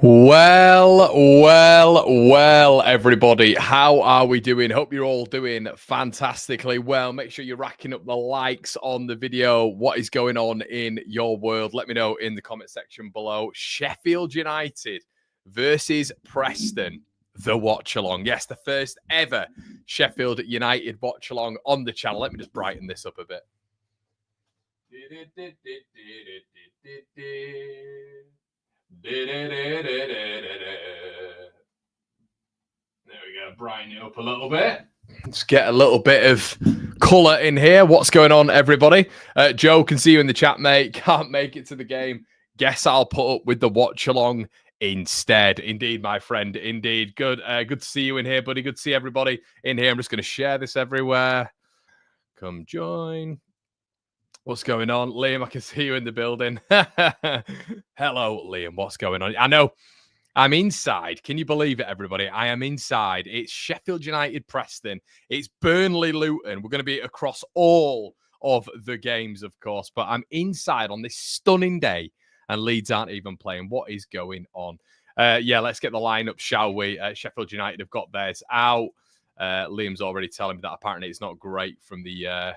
Well, everybody. How are we doing? Hope you're all doing fantastically well. Make sure you're racking up the likes on the video. What is going on in your world? Let me know in the comment section below. Sheffield United versus Preston, the Watchalong. Yes, the first ever Sheffield United Watchalong on the channel. Let me just brighten this up a bit. There we go, brighten it up a little bit. Let's get a little bit of colour in here. What's going on, everybody? Joe, can see you in the chat, mate. Can't make it to the game. Guess I'll put up with the watch-along instead. Indeed, my friend. Indeed. Good to see you in here, buddy. Good to see everybody in here. I'm just going to share this everywhere. Come join. What's going on? Liam, I can see you in the building. Hello, Liam. What's going on? I know I'm inside. Can you believe it, everybody? I am inside. It's Sheffield United Preston. It's Burnley Luton. We're going to be across all of the games, of course, but I'm inside on this stunning day and Leeds aren't even playing. What is going on? Yeah, let's get the lineup, shall we? Sheffield United have got theirs out. Liam's already telling me that apparently it's not great from the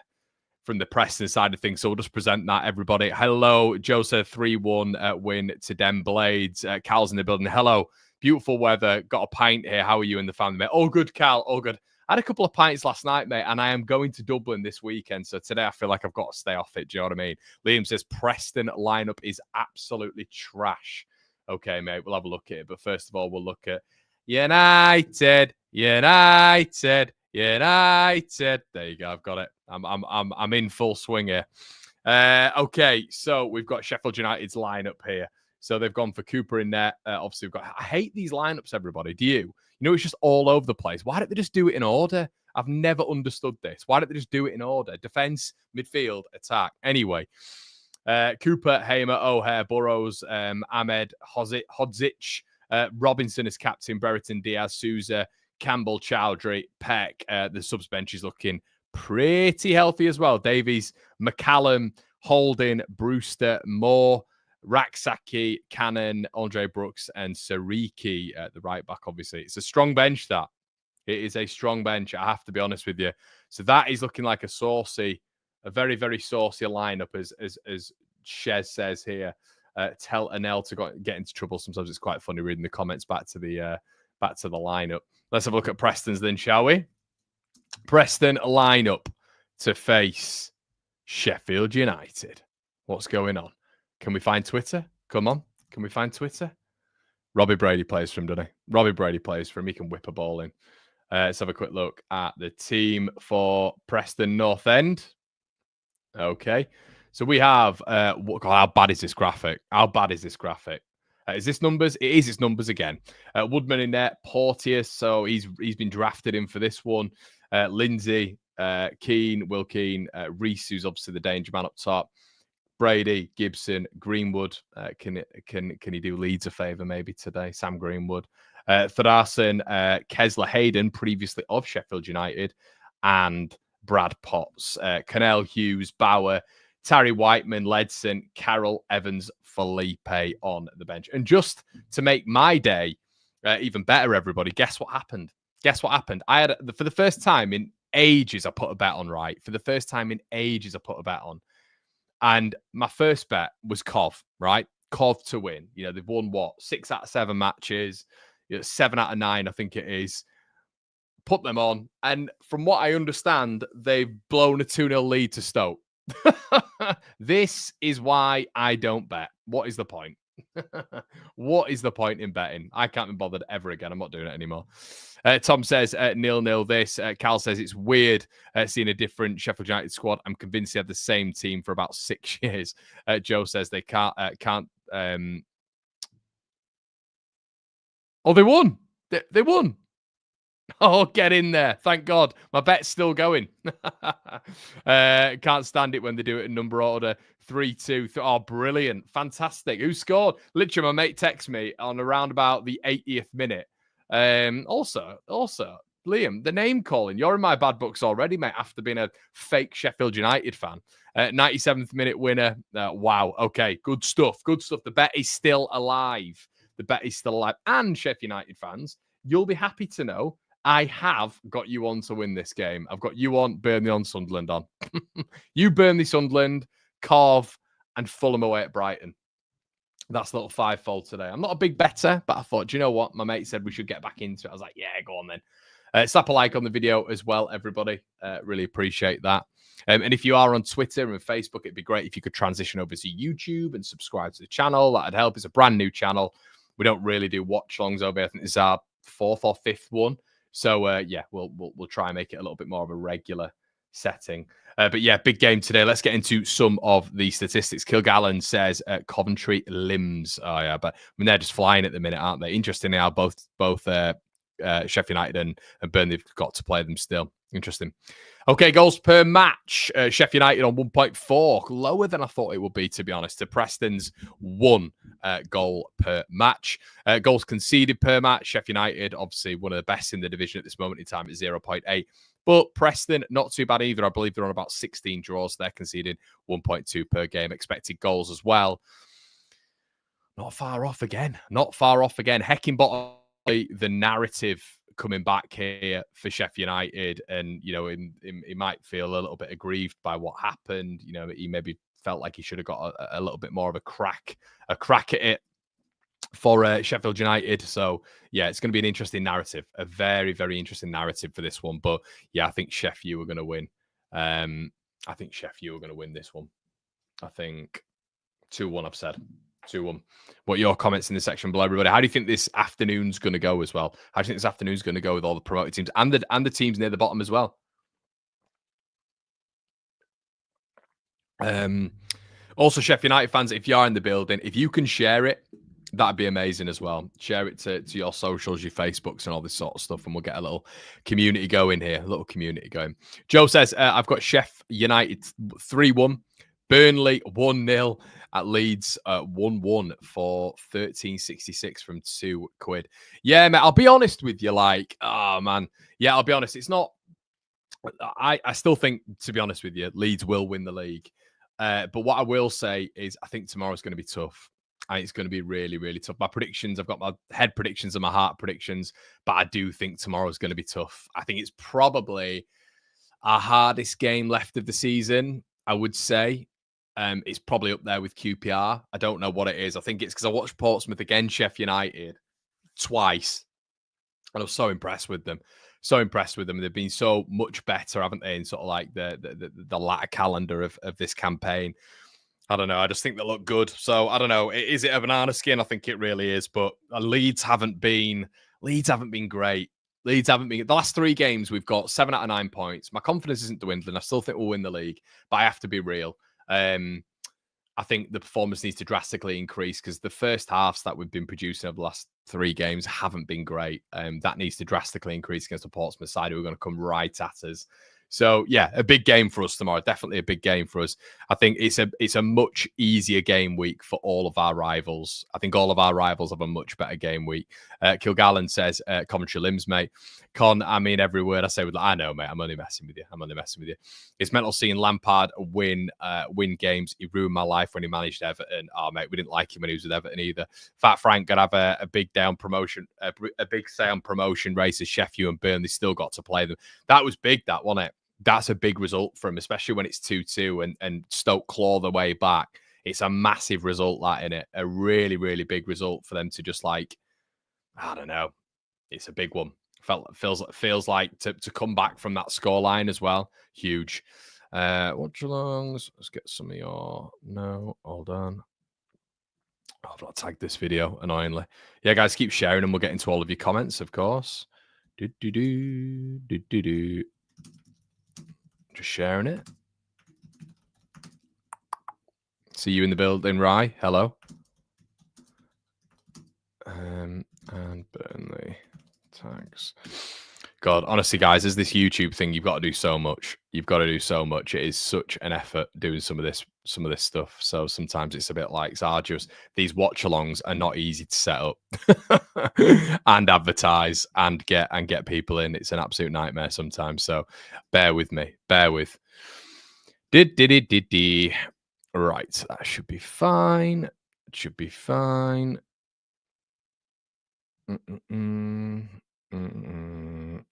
Preston side of things. So we'll just present that, everybody. Hello, Joseph, 3-1 win to Dem Blades. Cal's in the building. Hello, beautiful weather. Got a pint here. How are you and the family, mate? All good, Cal. All good. I had a couple of pints last night, mate, and I am going to Dublin this weekend. So today I feel like I've got to stay off it. Do you know what I mean? Liam says Preston lineup is absolutely trash. Okay, mate, we'll have a look at it. But first of all, we'll look at United. There you go. I've got it. I'm in full swing here. Okay, so we've got Sheffield United's lineup here. So they've gone for Cooper in net. Obviously, we've got. I hate these lineups, everybody. Do you? You know, it's just all over the place. Why don't they just do it in order? I've never understood this. Why don't they just do it in order? Defense, midfield, attack. Anyway, Cooper, Hamer, O'Hare, Burrows, Ahmed, Hodzic, Robinson as captain, Brereton, Diaz, Souza, Campbell, Chowdhury, Peck. The subs bench is looking pretty healthy as well. Davies, McCallum, Holding, Brewster, Moore, Raksaki, Cannon, Andre Brooks, and Sariki at the right back, obviously. It's a strong bench, that. It is a strong bench, I have to be honest with you. So that is looking like a very, very saucy lineup, as Shez says here. Tell Anel to get into trouble. Sometimes it's quite funny reading the comments back to the lineup. Let's have a look at Preston's then, shall we? Preston lineup to face Sheffield United. What's going on? Can we find Twitter? Come on. Can we find Twitter? Robbie Brady plays for him, doesn't he? Robbie Brady plays for him. He can whip a ball in. Let's have a quick look at the team for Preston North End. Okay. So we have... God, how bad is this graphic? How bad is this graphic? Is this numbers? It is. It's numbers again. Woodman in net. Porteous. So he's been drafted in for this one. Lindsay, Keane, Will Keane, Reese, who's obviously the danger man up top. Brady, Gibson, Greenwood. Can he do Leeds a favour maybe today? Sam Greenwood. Thadarsson, Kesler, Hayden, previously of Sheffield United, and Brad Potts. Cannell, Hughes, Bauer, Terry Whiteman, Ledson, Carroll, Evans, Felipe on the bench. And just to make my day even better, everybody, guess what happened? Guess what happened? I had, for the first time in ages, I put a bet on, right? For the first time in ages, I put a bet on. And my first bet was Cov, right? Cov to win. You know, they've won, what, 6 out of 7 matches? 7 out of 9, I think it is. Put them on. And from what I understand, they've blown a 2-0 lead to Stoke. This is why I don't bet. What is the point? What is the point in betting? I can't be bothered ever again. I'm not doing it anymore. Tom says 0-0 this. Cal says it's weird seeing a different Sheffield United squad. I'm convinced they had the same team for about 6 years. Joe says they can't. Oh, they won. They won. Oh, get in there. Thank God. My bet's still going. Can't stand it when they do it in number order. 3-2. Oh, brilliant. Fantastic. Who scored? Literally, my mate texted me on around about the 80th minute. Also, Liam, the name calling. You're in my bad books already, mate, after being a fake Sheffield United fan. 97th minute winner. Wow. Okay. Good stuff. Good stuff. The bet is still alive. The bet is still alive. And Sheffield United fans, you'll be happy to know I have got you on to win this game. I've got you on, Burnley on, Sunderland on. You Burnley, Sunderland, Carve, and Fulham away at Brighton. That's a little fivefold today. I'm not a big better, but I thought, do you know what? My mate said we should get back into it. I was like, yeah, go on then. Slap a like on the video as well, everybody. Really appreciate that. And if you are on Twitter and Facebook, it'd be great if you could transition over to YouTube and subscribe to the channel. That'd help. It's a brand new channel. We don't really do watch-alongs over here. I think this is our 4th or 5th one. So, yeah, we'll try and make it a little bit more of a regular setting. But yeah, big game today. Let's get into some of the statistics. Kilgallen says Coventry limbs. Oh yeah, but I mean they're just flying at the minute, aren't they? Interestingly, how both Sheffield United and Burnley have got to play them still. Interesting. Okay, goals per match. Sheffield United on 1.4, lower than I thought it would be, to be honest. To Preston's 1 goal per match. Goals conceded per match. Sheffield United, obviously one of the best in the division at this moment in time, at 0.8. But Preston, not too bad either. I believe they're on about 16 draws. They're conceding 1.2 per game. Expected goals as well. Not far off again. Not far off again. Heckingbottom, the narrative coming back here for Sheffield United. And, you know, he might feel a little bit aggrieved by what happened. You know, he maybe felt like he should have got a little bit more of a crack at it for Sheffield United. So, yeah, it's going to be an interesting narrative, a very, very interesting narrative for this one. But, yeah, I think Sheffield are going to win. I think Sheffield are going to win this one. I think 2-1, I've said. 2-1. What are your comments in the section below, everybody? How do you think this afternoon's going to go as well? How do you think this afternoon's going to go with all the promoted teams and the teams near the bottom as well? Also, Sheffield United fans, if you are in the building, if you can share it, that'd be amazing as well. Share it to your socials, your Facebooks, and all this sort of stuff, and we'll get a little community going here. A little community going. Joe says, I've got Sheffield United 3-1, Burnley 1-0, at Leeds 1-1 for 13.66 from £2. Yeah, mate, I'll be honest with you. Like, oh, man. Yeah, I'll be honest. It's not... I still think, to be honest with you, Leeds will win the league. But what I will say is I think tomorrow's going to be tough. And it's going to be really, really tough. My predictions, I've got my head predictions and my heart predictions, but I do think tomorrow's going to be tough. I think it's probably our hardest game left of the season, I would say. It's probably up there with QPR. I don't know what it is. I think it's because I watched Portsmouth against Sheffield United twice, and I was so impressed with them. So impressed with them. They've been so much better, haven't they, in sort of like the latter calendar of this campaign. I don't know. I just think they look good. So I don't know. Is it a banana skin? I think it really is. But Leeds haven't been great. Leeds haven't been. The last 3 games, we've got 7 out of 9 points. My confidence isn't dwindling. I still think we'll win the league, but I have to be real. I think the performance needs to drastically increase because the first halves that we've been producing over the last 3 games haven't been great. That needs to drastically increase against the Portsmouth side who are going to come right at us. So, yeah, a big game for us tomorrow. Definitely a big game for us. I think it's a much easier game week for all of our rivals. I think all of our rivals have a much better game week. Kilgallen says, Coventry limbs, mate. Con, I mean every word I say with, I know, mate. I'm only messing with you. It's mental seeing Lampard win games. He ruined my life when he managed Everton. Oh, mate, we didn't like him when he was with Everton either. Fat Frank got to have a big down promotion, a big say on promotion races. Sheffield and Burnley still got to play them. That was big, that, wasn't it? That's a big result for him, especially when it's 2-2 and Stoke claw the way back. It's a massive result, that, in it. A really, really big result for them to just like, I don't know. It's a big one. Feels like to come back from that scoreline as well. Huge. Watchalongs. Let's get some of your... No, hold on. I've not tagged this video, annoyingly. Yeah, guys, keep sharing and we'll get into all of your comments, of course. Just sharing it. See you in the building, Rye. Hello. And Burnley tags. God, honestly, guys, there's this YouTube thing. You've got to do so much. You've got to do so much. It is such an effort doing some of this stuff. So sometimes it's a bit like it's arduous. These watch-alongs are not easy to set up and advertise and get people in. It's an absolute nightmare sometimes. So bear with me. Bear with. Right, that should be fine. It should be fine. Mm-mm-mm. Mm-mm.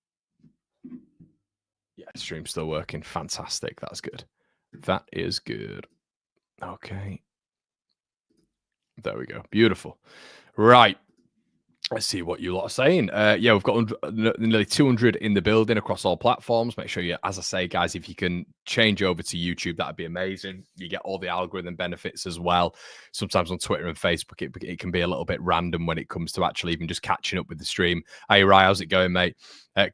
Yeah, stream's still working. Fantastic. That's good. That is good. Okay. There we go. Beautiful. Right. Let's see what you lot are saying. Yeah, we've got nearly 200 in the building across all platforms. Make sure you, as I say, guys, if you can change over to YouTube, that'd be amazing. You get all the algorithm benefits as well. Sometimes on Twitter and Facebook, it can be a little bit random when it comes to actually even just catching up with the stream. Hey, Ryan, how's it going, mate?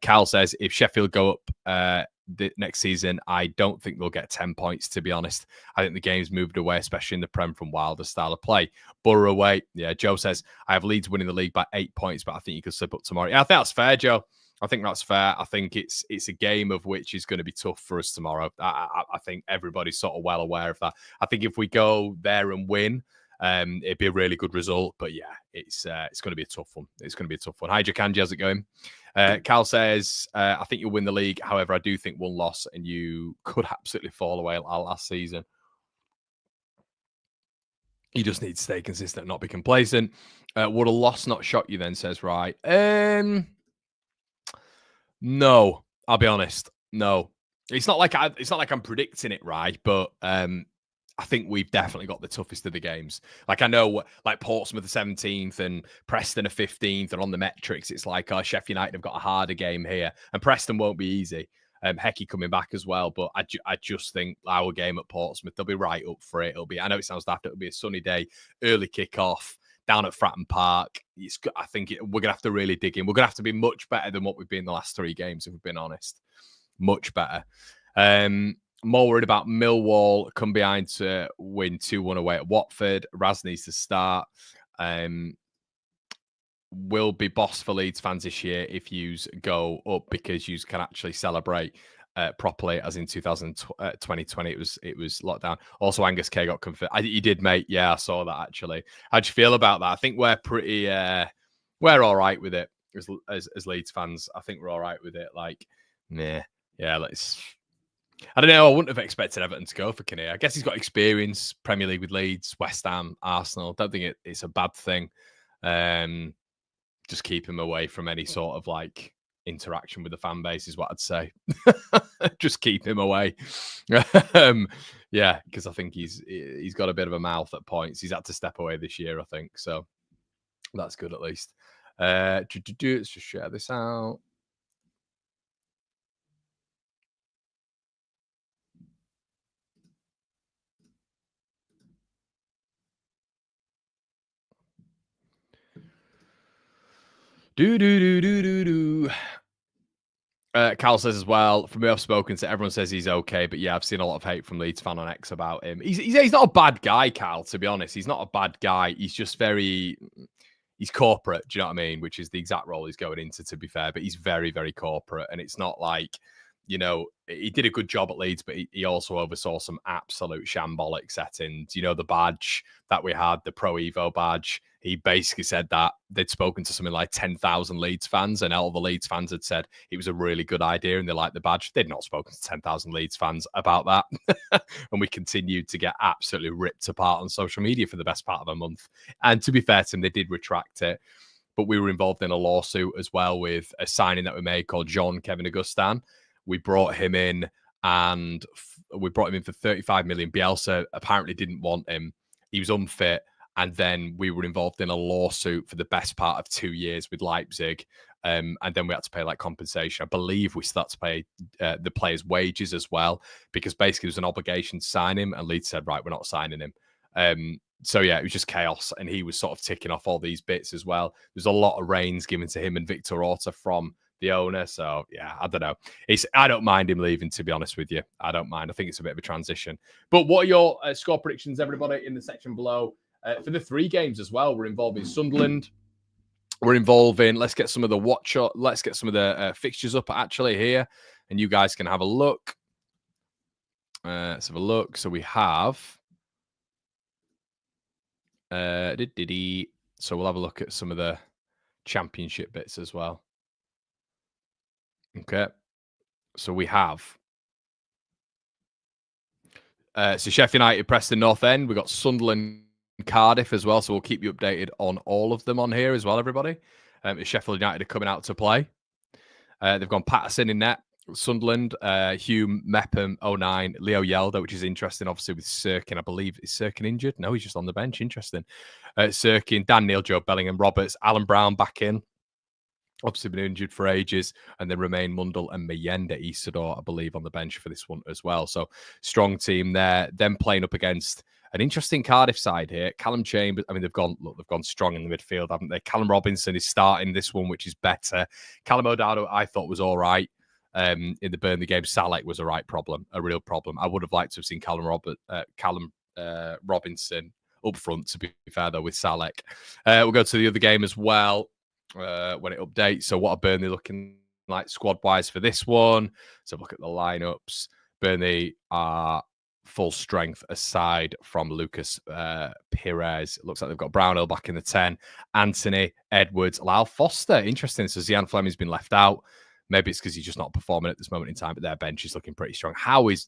Cal says, if Sheffield go up the next season, I don't think they'll get 10 points, to be honest. I think the game's moved away, especially in the Prem, from Wilder style of play. Borough away. Yeah, Joe says, I have Leeds winning the league by 8 points, but I think you could slip up tomorrow. Yeah, I think that's fair, Joe. I think that's fair. I think it's a game of which is going to be tough for us tomorrow. I think everybody's sort of well aware of that. I think if we go there and win, it'd be a really good result. But yeah, it's going to be a tough one. It's going to be a tough one. Hi, Jakanji, how's it going? Cal says, I think you'll win the league. However, I do think one loss and you could absolutely fall away last season. You just need to stay consistent, not be complacent. Would a loss not shock you then, says Right? No, I'll be honest. No. It's not like I'm predicting it, right? But I think we've definitely got the toughest of the games. Like, I know, like, Portsmouth are 17th and Preston are 15th, and on the metrics, it's like, oh, Sheffield United have got a harder game here, and Preston won't be easy. Hecky coming back as well, but I just think our game at Portsmouth, they'll be right up for it. I know it sounds daft, it'll be a sunny day, early kickoff down at Fratton Park. I think we're gonna have to really dig in. We're gonna have to be much better than what we've been the last 3 games, if we've been honest. Much better. More worried about Millwall come behind to win 2-1 away at Watford. Raz needs to start. Will be boss for Leeds fans this year if yous go up, because yous can actually celebrate properly, as in 2020 it was lockdown. Also, Angus K got confirmed. He did, mate. Yeah, I saw that actually. How'd you feel about that? I think we're pretty we're all right with it as Leeds fans. I think we're all right with it. Like, yeah, let's. I don't know. I wouldn't have expected Everton to go for Kinnear. I guess he's got experience, Premier League with Leeds, West Ham, Arsenal. Don't think it's a bad thing. Just keep him away from any sort of like interaction with the fan base is what I'd say. Just keep him away. Yeah, because I think he's got a bit of a mouth at points. He's had to step away this year, I think. So that's good at least. Let's just share this out. Cal says as well, from me, I've spoken to everyone says he's okay, but yeah, I've seen a lot of hate from Leeds fan on X about him. He's not a bad guy, Cal, to be honest. He's not a bad guy. He's just he's corporate, do you know what I mean? Which is the exact role he's going into, to be fair, but he's very, very corporate. And it's not like, you know, he did a good job at Leeds, but he also oversaw some absolute shambolic settings. You know, the badge that we had, the Pro Evo badge, he basically said that they'd spoken to something like 10,000 Leeds fans, and all the Leeds fans had said it was a really good idea and they liked the badge. They'd not spoken to 10,000 Leeds fans about that. And we continued to get absolutely ripped apart on social media for the best part of a month. And to be fair to them, they did retract it. But we were involved in a lawsuit as well with a signing that we made called Jean Kevin Augustin. We brought him in and we brought him in for 35 million. Bielsa apparently didn't want him. He was unfit. And then we were involved in a lawsuit for the best part of 2 years with Leipzig. And then we had to pay like compensation. I believe we started to pay the players' wages as well, because basically there was an obligation to sign him. And Leeds said, right, we're not signing him. So yeah, it was just chaos. And he was sort of ticking off all these bits as well. There's a lot of reins given to him and Victor Orta from the owner. So yeah, I don't know. I don't mind him leaving, to be honest with you. I don't mind. I think it's a bit of a transition. But what are your score predictions, everybody, in the section below? For the 3 games as well, we're involving Sunderland. We're involving. Let's get some of the fixtures up actually here, and you guys can have a look. Let's have a look. So we have. So we'll have a look at some of the championship bits as well. Okay. So we have. So Sheffield United, Preston, North End. We've got Sunderland, Cardiff as well, so we'll keep you updated on all of them on here as well, everybody. Is Sheffield United are coming out to play. They've gone Patterson in net, Sunderland, Hume, Mepham, 09, Leo Yelda, which is interesting, obviously, with Sirkin. I believe, is Sirkin injured? No, he's just on the bench. Interesting. Sirkin, Dan Neil, Joe Bellingham, Roberts, Alan Brown back in. Obviously been injured for ages, and then remain Mundell and Mayenda Isidore, I believe, on the bench for this one as well. So strong team there. Then playing up against an interesting Cardiff side here. Callum Chambers. I mean, they've gone strong in the midfield, haven't they? Callum Robinson is starting this one, which is better. Callum O'Dowd, I thought was all right. In the Burnley game, Salek was a real problem. I would have liked to have seen Callum Robinson up front, to be fair, though, with Salek. We'll go to the other game as well. When it updates. So what are Burnley looking like squad-wise for this one? So look at the lineups. Burnley are full strength aside from Lucas Perez. It looks like they've got Bramall back in the 10. Anthony, Edwards, Lyle Foster. Interesting. So Zian Fleming's been left out. Maybe it's because he's just not performing at this moment in time, but their bench is looking pretty strong. How is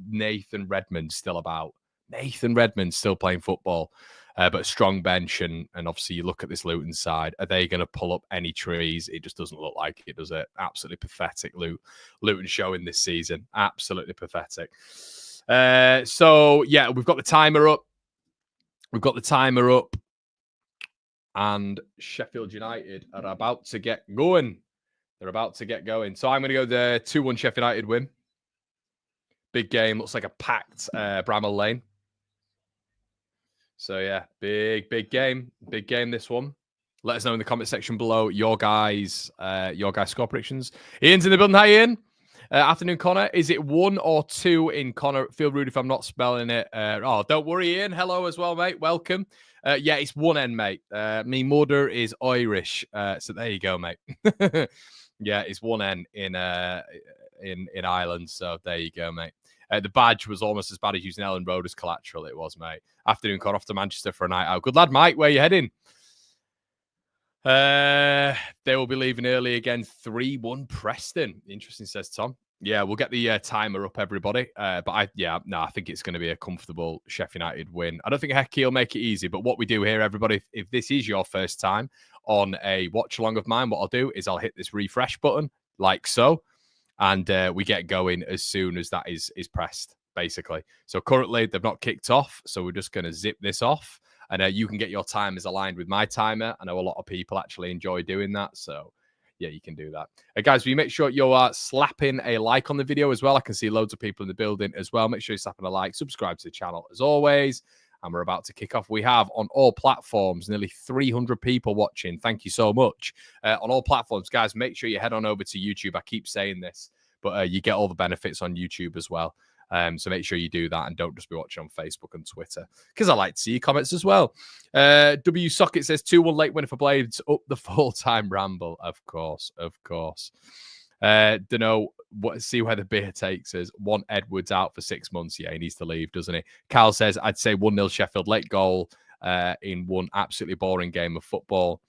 Nathan Redmond still about? Nathan Redmond still playing football. But strong bench, and obviously you look at this Luton side. Are they going to pull up any trees? It just doesn't look like it, does it? Absolutely pathetic Luton showing this season. Absolutely pathetic. So, yeah, we've got the timer up. And Sheffield United are about to get going. They're about to get going. So I'm going to go the 2-1 Sheffield United win. Big game. Looks like a packed Bramall Lane. So, yeah, big game. Big game, this one. Let us know in the comment section below your guys' score predictions. Ian's in the building. Hi, Ian. Afternoon, Connor. Is it 1 or 2 in Connor? Feel rude if I'm not spelling it. Don't worry, Ian. Hello as well, mate. Welcome. Yeah, it's 1N, mate. Me mother is Irish. So there you go, mate. Yeah, it's 1N in Ireland. So there you go, mate. The badge was almost as bad as using Ellen Road as collateral. It was, mate. Afternoon, Con, off to Manchester for a night out. Good lad, Mike. Where are you heading? They will be leaving early again. 3-1 Preston. Interesting, says Tom. Yeah, we'll get the timer up, everybody. But I think it's going to be a comfortable Sheffield United win. I don't think Hecky will make it easy. But what we do here, everybody, if this is your first time on a watch along of mine, what I'll do is I'll hit this refresh button like so. And we get going as soon as that is pressed, basically. So currently, they've not kicked off. So we're just going to zip this off. And you can get your timers aligned with my timer. I know a lot of people actually enjoy doing that. So, yeah, you can do that. Guys, will you make sure you're slapping a like on the video as well? I can see loads of people in the building as well. Make sure you're slapping a like. Subscribe to the channel as always. And we're about to kick off. We have on all platforms nearly 300 people watching. Thank you so much. On all platforms, guys, make sure you head on over to YouTube. I keep saying this, but you get all the benefits on YouTube as well. So make sure you do that and don't just be watching on Facebook and Twitter, because I like to see your comments as well. W Socket says 2-1 late winner for Blades. Up the full-time ramble. Of course. Don't know. See where the beer takes us. Want Edwards out for 6 months. Yeah, he needs to leave, doesn't he? Cal says, I'd say 1-0 Sheffield. Late goal in one absolutely boring game of football.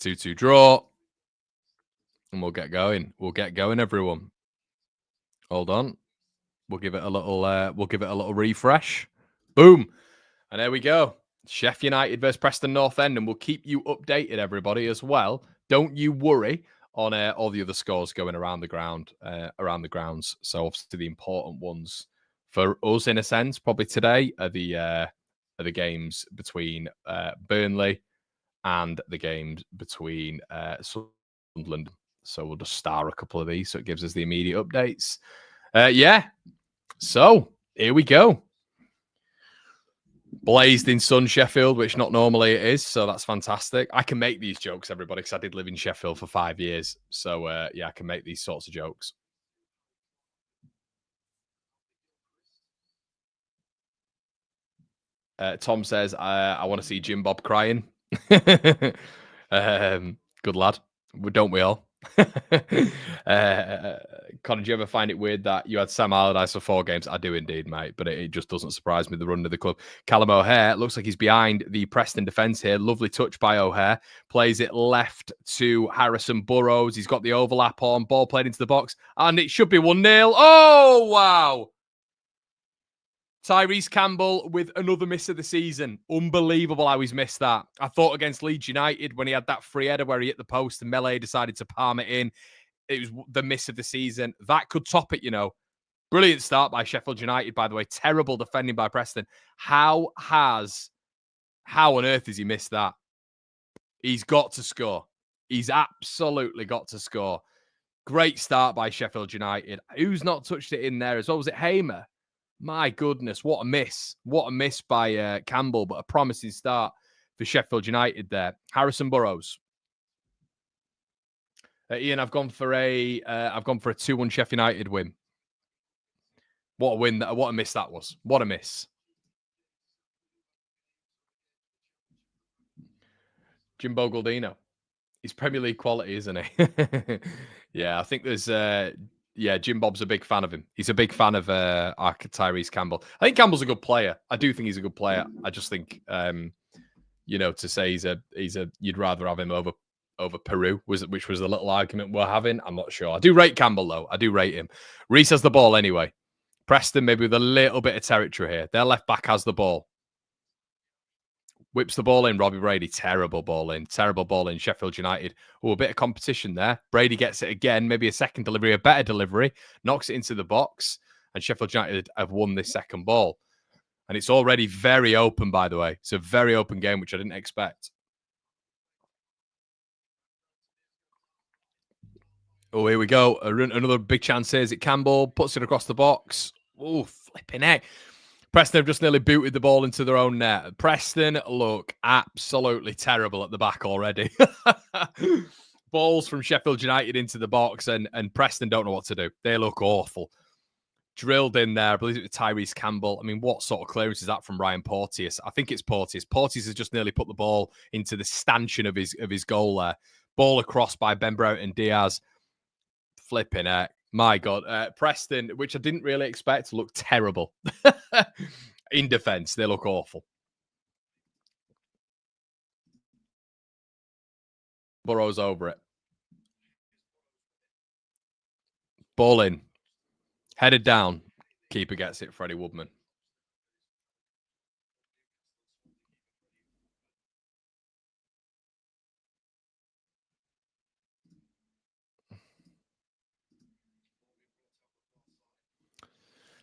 2-2 draw. And we'll get going. Everyone. Hold on. We'll give it a little refresh. Boom. And there we go. Sheffield United versus Preston North End, and we'll keep you updated, everybody, as well. Don't you worry on all the other scores going around the grounds. So obviously the important ones for us, in a sense, probably today are the games between Burnley and the games between Sunderland. So we'll just star a couple of these so it gives us the immediate updates. Yeah. So here we go. Blazed in sun, Sheffield, which not normally it is. So that's fantastic. I can make these jokes, everybody, because I did live in Sheffield for 5 years. So, yeah, I can make these sorts of jokes. Tom says, I want to see Jim Bob crying. Good lad. Don't we all? Connor, do you ever find it weird that you had Sam Allardyce for 4 games? I do indeed, mate, but it just doesn't surprise me, the run of the club. Callum O'Hare looks like he's behind the Preston defence here. Lovely touch by O'Hare. Plays it left to Harrison Burrows. He's got the overlap on. Ball played into the box, and it should be 1-0. Oh, wow. Tyrese Campbell with another miss of the season. Unbelievable how he's missed that. I thought against Leeds United when he had that free header where he hit the post and Melee decided to palm it in. It was the miss of the season. That could top it, you know. Brilliant start by Sheffield United, by the way. Terrible defending by Preston. How on earth has he missed that? He's got to score. He's absolutely got to score. Great start by Sheffield United. Who's not touched it in there as well? Was it Hamer? My goodness, what a miss. What a miss by Campbell, but a promising start for Sheffield United there. Harrison Burrows. Ian, I've gone for a 2-1 Sheffield United win. What a win! What a miss that was! What a miss! Jimbo Goldino. He's Premier League quality, isn't he? Yeah, I think there's. Jim Bob's a big fan of him. He's a big fan of Tyrese Campbell. I think Campbell's a good player. I do think he's a good player. I just think, to say he's a you'd rather have him over Peru, which was the little argument we're having. I'm not sure. I do rate Campbell though. I do rate him. Reece has the ball anyway. Preston maybe with a little bit of territory here. Their left back has the ball. Whips the ball in. Robbie Brady, terrible ball in. Terrible ball in. Sheffield United. Oh, a bit of competition there. Brady gets it again. Maybe a second delivery, a better delivery. Knocks it into the box. And Sheffield United have won this second ball. And it's already very open, by the way. It's a very open game, which I didn't expect. Oh, here we go. Another big chance here. Is it Campbell? Puts it across the box. Oh, flipping heck. Preston have just nearly booted the ball into their own net. Preston look absolutely terrible at the back already. Balls from Sheffield United into the box, and Preston don't know what to do. They look awful. Drilled in there. I believe it was Tyrese Campbell. I mean, what sort of clearance is that from Ryan Porteous? I think it's Porteous. Porteous has just nearly put the ball into the stanchion of his goal there. Ball across by Ben Broughton Diaz. Flipping heck. My God. Preston, which I didn't really expect, look terrible. In defence, they look awful. Burrows over it. Ball in. Headed down. Keeper gets it, Freddie Woodman.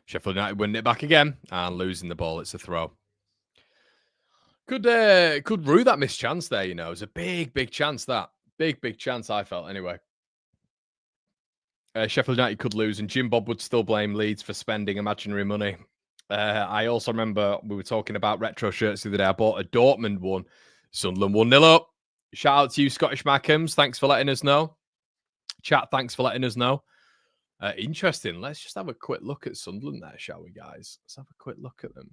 Sheffield United winning it back again and losing the ball. It's a throw. Could rue that missed chance there, you know. It was a big chance, that. Big chance, I felt, anyway. Sheffield United could lose, and Jim Bob would still blame Leeds for spending imaginary money. I also remember we were talking about retro shirts the other day. I bought a Dortmund one. Sunderland 1-0 up. Shout out to you, Scottish Mackhams. Thanks for letting us know. Chat, thanks for letting us know. Interesting. Let's just have a quick look at Sunderland there, shall we, guys? Let's have a quick look at them.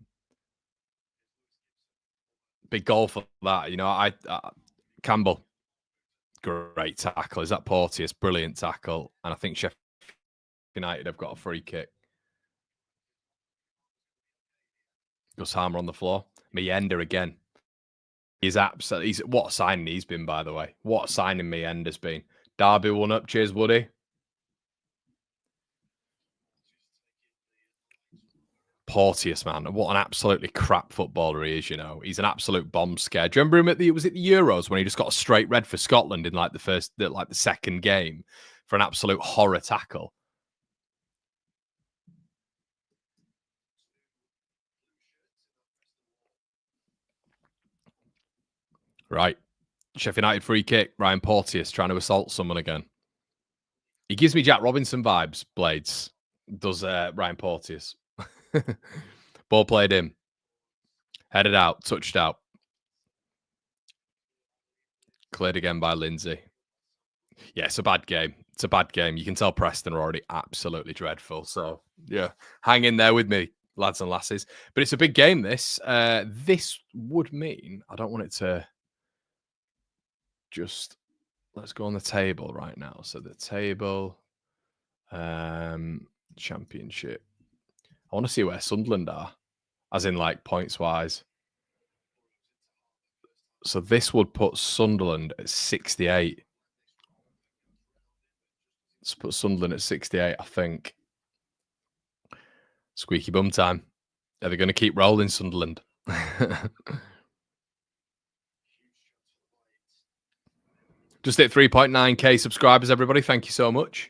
Big goal for that. You know, Campbell, great tackle. Is that Porteous? Brilliant tackle. And I think Sheffield United have got a free kick. Gus Harmer on the floor. Meyenda again. He's absolutely. What a signing he's been, by the way. What a signing Meyenda's been. Derby 1-up. Cheers, Woody. Porteous, man. What an absolutely crap footballer he is, you know. He's an absolute bomb scare. Do you remember him at the Euros when he just got a straight red for Scotland in like the second game for an absolute horror tackle? Right. Sheffield United free kick. Ryan Porteous trying to assault someone again. He gives me Jack Robinson vibes, Blades. Does Ryan Porteous. Ball played in. Headed out. Touched out. Cleared again by Lindsay. Yeah, it's a bad game. It's a bad game. You can tell Preston are already absolutely dreadful. So, yeah, hang in there with me, lads and lasses. But it's a big game, this. This would mean, I don't want it to just, let's go on the table right now. So the table, championship. I want to see where Sunderland are, as in like points-wise. So this would put Sunderland at 68. Let's put Sunderland at 68, I think. Squeaky bum time. Are they going to keep rolling, Sunderland? Just hit 3.9k subscribers, everybody. Thank you so much.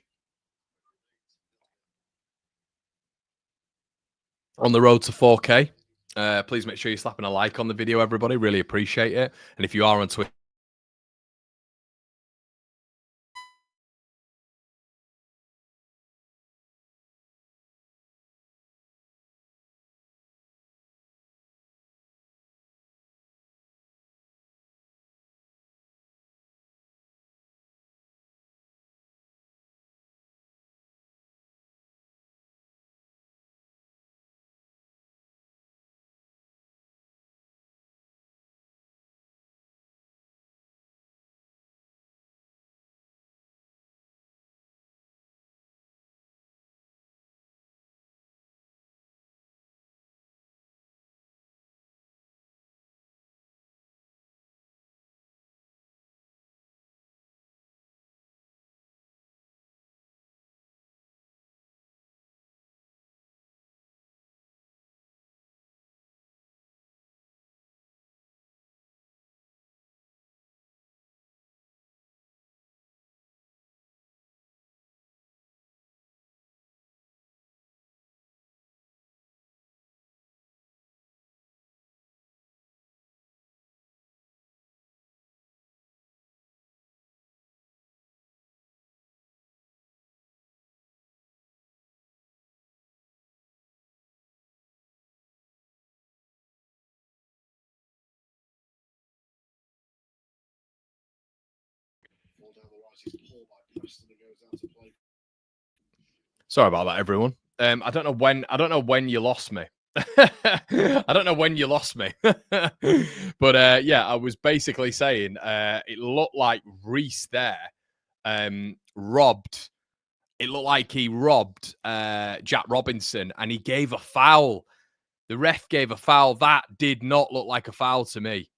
On the road to 4k. Please make sure you're slapping a like on the video, everybody. Really appreciate it. And if you are on Twitter, sorry about that, everyone. I don't know when you lost me. I don't know when you lost me. But yeah, I was basically saying it looked like Reese there robbed. It looked like he robbed Jack Robinson, and he gave a foul. The ref gave a foul. That did not look like a foul to me.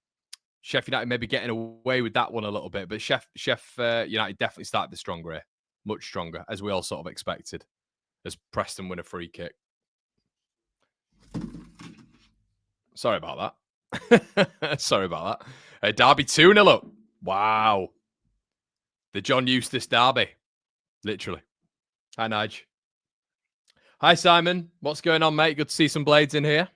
Sheffield United maybe getting away with that one a little bit, but Sheffield United definitely started the stronger here. Much stronger, as we all sort of expected, as Preston win a free kick. Sorry about that. Sorry about that. Derby 2-0 up. Wow. The John Eustace Derby. Literally. Hi, Nige. Hi, Simon. What's going on, mate? Good to see some Blades in here.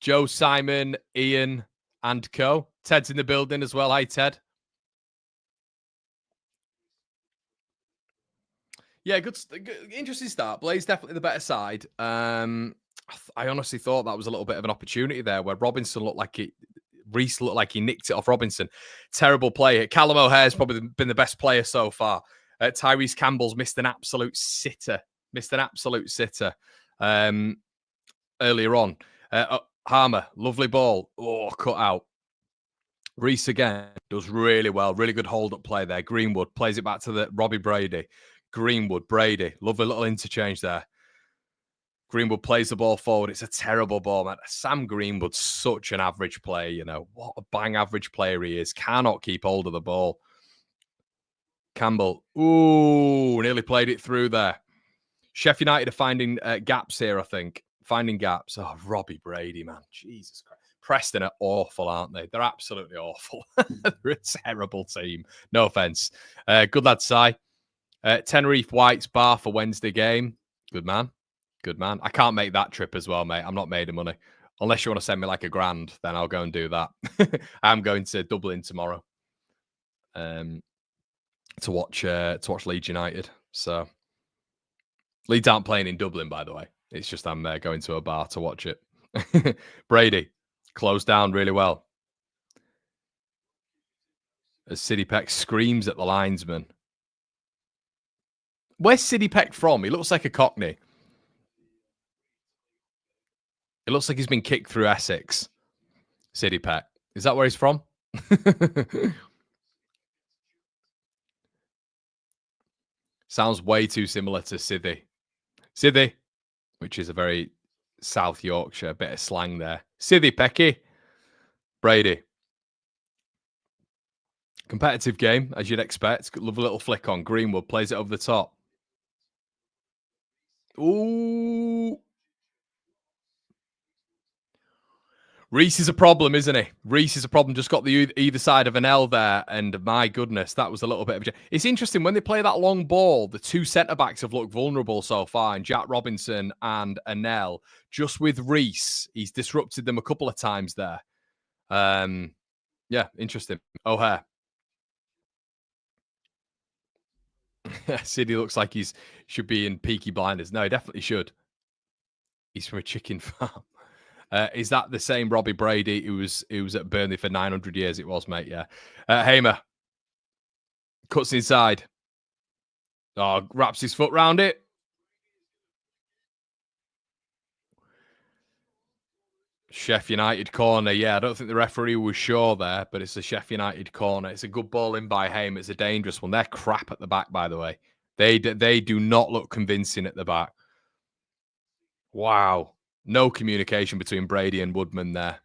Joe, Simon, Ian, and co. Ted's in the building as well. Hi, Ted. Yeah, good interesting start. Blaze definitely the better side. I honestly thought that was a little bit of an opportunity there where Robinson looked like Reese looked like he nicked it off Robinson. Terrible play. Callum O'Hare's probably been the best player so far. Tyrese Campbell's missed an absolute sitter. Earlier on. Harmer, lovely ball. Oh, cut out. Reese again does really well. Really good hold-up play there. Greenwood plays it back to the Robbie Brady. Greenwood, Brady. Lovely little interchange there. Greenwood plays the ball forward. It's a terrible ball, man. Sam Greenwood's such an average player, you know. What a bang average player he is. Cannot keep hold of the ball. Campbell. Ooh, nearly played it through there. Sheffield United are finding gaps here, I think. Finding gaps. Oh, Robbie Brady, man. Jesus Christ. Preston are awful, aren't they? They're absolutely awful. They're a terrible team. No offense. Good lad, Si. Tenerife White's bar for Wednesday game. Good man. Good man. I can't make that trip as well, mate. I'm not made of money. Unless you want to send me like $1,000, then I'll go and do that. I'm going to Dublin tomorrow to watch Leeds United. So Leeds aren't playing in Dublin, by the way. It's just I'm going to a bar to watch it. Brady closed down really well. As Sidney Peck screams at the linesman. Where's Sidney Peck from? He looks like a Cockney. It looks like he's been kicked through Essex. Sidney Peck. Is that where he's from? Sounds way too similar to Sidney. Sidney, which is a very South Yorkshire bit of slang there. Sidney Pecky. Brady. Competitive game, as you'd expect. Love a little flick on. Greenwood plays it over the top. Ooh. Reese is a problem, isn't he? Reese is a problem. Just got the either side of an L there, and my goodness, that was a little bit of a... It's interesting, when they play that long ball, the two centre-backs have looked vulnerable so far, and Jack Robinson and Anel. Just with Reese, he's disrupted them a couple of times there. Yeah, interesting. O'Hare. Sidney looks like should be in Peaky Blinders. No, he definitely should. He's from a chicken farm. Is that the same Robbie Brady who was at Burnley for 900 years? It was, mate, yeah. Hamer cuts inside. Oh, wraps his foot round it. Sheffield United corner. Yeah, I don't think the referee was sure there, but it's a Sheffield United corner. It's a good ball in by Hamer. It's a dangerous one. They're crap at the back, by the way. They do not look convincing at the back. Wow. No communication between Brady and Woodman there.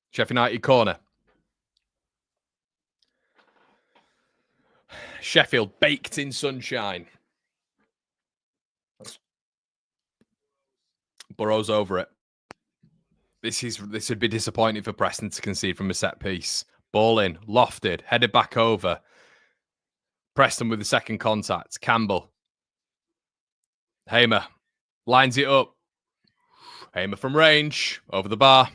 Sheffield United corner. Sheffield baked in sunshine. Burrows over it. This would be disappointing for Preston to concede from a set piece. Ball in, lofted, headed back over. Preston with the second contact. Campbell. Hamer lines it up. Hamer from range, over the bar.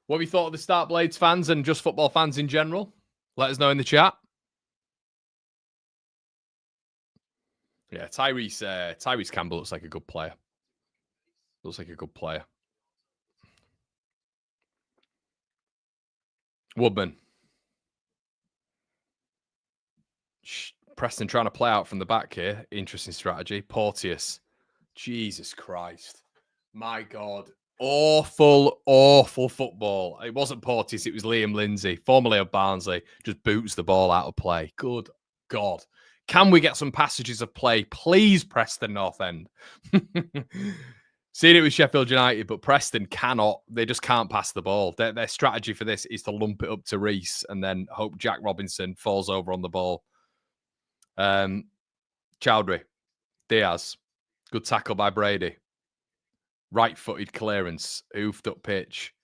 What have you thought of the Start Blades fans and just football fans in general? Let us know in the chat. Yeah, Tyrese Campbell looks like a good player. Looks like a good player. Woodman. Preston trying to play out from the back here. Interesting strategy. Porteous. Jesus Christ. My God. Awful, awful football. It wasn't Porteous, it was Liam Lindsay, formerly of Barnsley, just boots the ball out of play. Good God. Can we get some passages of play, please, Preston North End? Seen it with Sheffield United, but Preston cannot. They just can't pass the ball. Their strategy for this is to lump it up to Reese and then hope Jack Robinson falls over on the ball. Chowdhury. Diaz. Good tackle by Brady. Right-footed clearance. Oofed up pitch.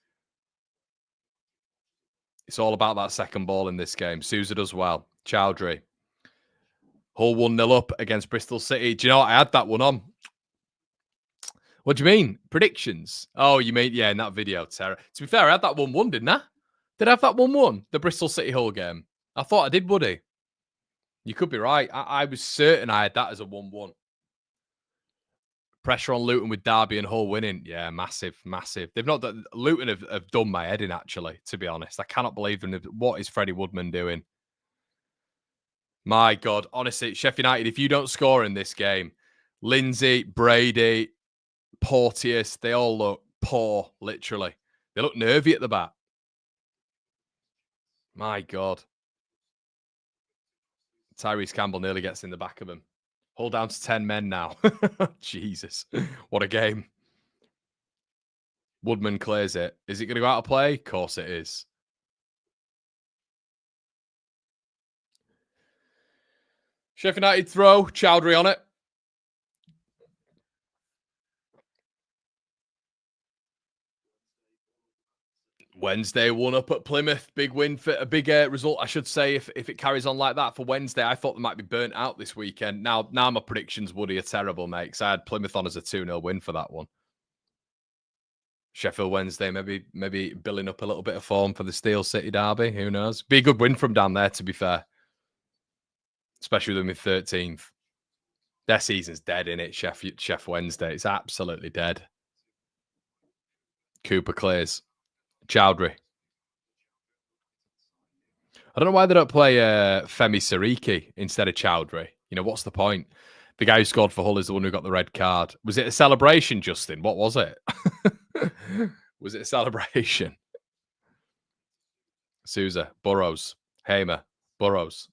It's all about that second ball in this game. Sousa does well. Chowdhury. Hull 1-0 up against Bristol City. Do you know what? I had that one on. What do you mean? Predictions? Oh, you mean, yeah, in that video, Sarah. To be fair, I had that 1-1, didn't I? Did I have that 1-1? The Bristol City Hull game. I thought I did, Woody. You could be right. I was certain I had that as a 1-1. Pressure on Luton with Derby and Hull winning. Yeah, massive, massive. They've not done... Luton have done my head in, actually, to be honest. I cannot believe them. What is Freddie Woodman doing? My God. Honestly, Sheffield United, if you don't score in this game, Lindsay, Brady, Porteous, they all look poor, literally. They look nervy at the back. My God. Tyrese Campbell nearly gets in the back of him. Hull down to 10 men now. Jesus. What a game. Woodman clears it. Is it going to go out of play? Of course it is. Sheffield United throw. Chowdhury on it. Wednesday 1-up at Plymouth. Big win for a big result, I should say, if it carries on like that for Wednesday. I thought they might be burnt out this weekend. Now my predictions, Woody, are terrible, mate, because I had Plymouth on as a 2-0 win for that one. Sheffield Wednesday, maybe building up a little bit of form for the Steel City derby. Who knows? Be a good win from down there, to be fair. Especially with them in 13th. Their season's dead, innit? Chef Wednesday. It's absolutely dead. Cooper clears. Chowdhury. I don't know why they don't play Femi Sariki instead of Chowdhury. You know, what's the point? The guy who scored for Hull is the one who got the red card. Was it a celebration, Justin? What was it? Was it a celebration? Sousa, Burrows, Hamer, Burrows.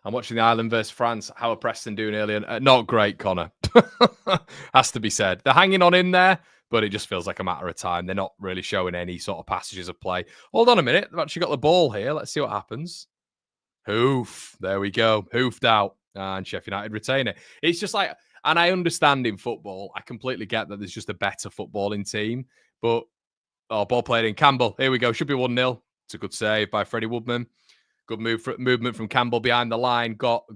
I'm watching the Ireland versus France. How are Preston doing earlier? Not great, Connor. Has to be said. They're hanging on in there, but it just feels like a matter of time. They're not really showing any sort of passages of play. Hold on a minute. They've actually got the ball here. Let's see what happens. Hoof. There we go. Hoofed out. And Sheffield United retain it. It's just like, and I understand in football, I completely get that there's just a better footballing team. But, ball played in. Campbell. Here we go. Should be 1-0. It's a good save by Freddie Woodman. Good movement from Campbell behind the line. Got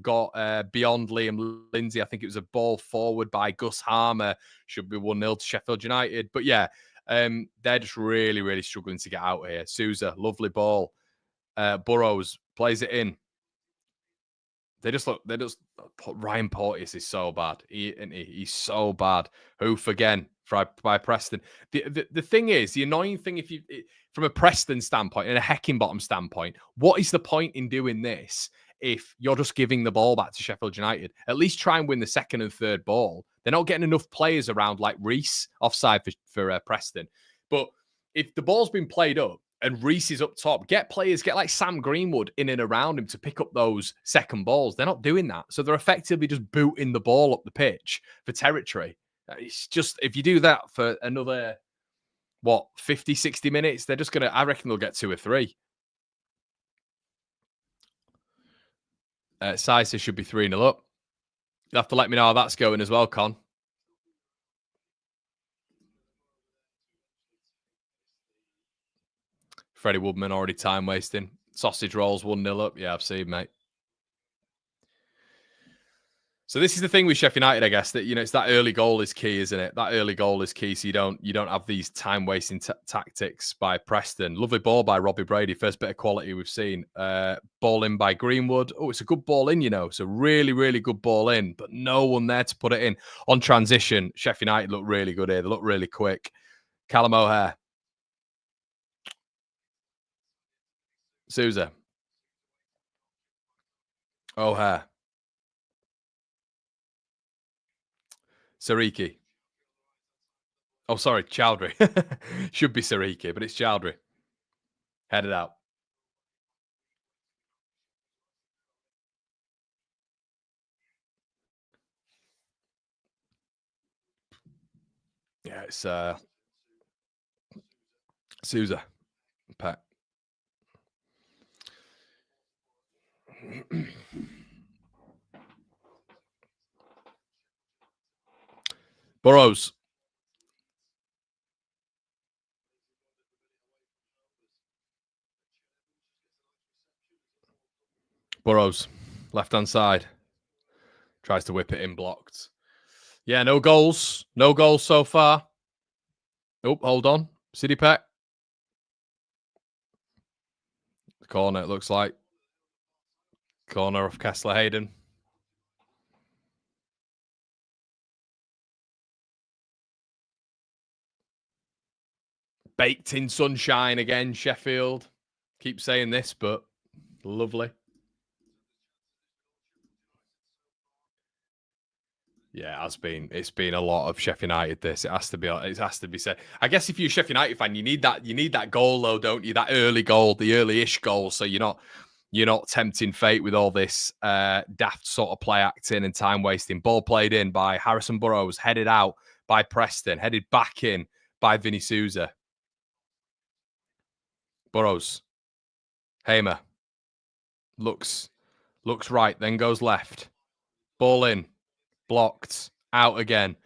beyond Liam Lindsay. I think it was a ball forward by Gus Harmer. Should be 1-0 to Sheffield United. But yeah, they're just really, really struggling to get out here. Sousa, lovely ball. Burrows plays it in. Ryan Porteous is so bad. He's so bad. Hoof again by Preston. The thing is, the annoying thing, from a Preston standpoint and a Heckingbottom standpoint, what is the point in doing this if you're just giving the ball back to Sheffield United? At least try and win the second and third ball. They're not getting enough players around like Reese offside for Preston. But if the ball's been played up, and Reese is up top, get like Sam Greenwood in and around him to pick up those second balls. They're not doing that. So they're effectively just booting the ball up the pitch for territory. It's just, if you do that for another, 50, 60 minutes, they're just going to, I reckon they'll get 2 or 3. Sizer should be 3-0 up. You'll have to let me know how that's going as well, Con. Freddie Woodman already time wasting. Sausage rolls 1-0 up. Yeah, I've seen, mate. So this is the thing with Sheffield United, I guess, that, it's that early goal is key, isn't it? That early goal is key, so you don't have these time wasting tactics by Preston. Lovely ball by Robbie Brady, first bit of quality we've seen. Ball in by Greenwood. Oh, it's a good ball in, It's a really, really good ball in, but no one there to put it in. On transition, Sheffield United look really good here. They look really quick. Callum O'Hare. Sousa. O'Hare. Sariki. Oh, sorry, Chowdhury. Should be Sariki, but it's Chowdhury. Headed out. Yeah, it's Sousa. Pat. Burrows. Burrows. Left-hand side. Tries to whip it in, blocked. Yeah, no goals. No goals so far. Oh, hold on. City Pet. Corner, it looks like. Corner of Kessler Hayden. Baked in sunshine again, Sheffield. Keep saying this, but lovely. Yeah, it's been a lot of Sheffield United. It has to be said. I guess if you're a Sheffield United fan, you need that goal though, don't you? That early goal, the early-ish goal, so you're not tempting fate with all this daft sort of play acting and time wasting. Ball played in by Harrison Burrows, headed out by Preston, headed back in by Vinny Sousa. Burrows, Hamer looks right, then goes left. Ball in, blocked, out again.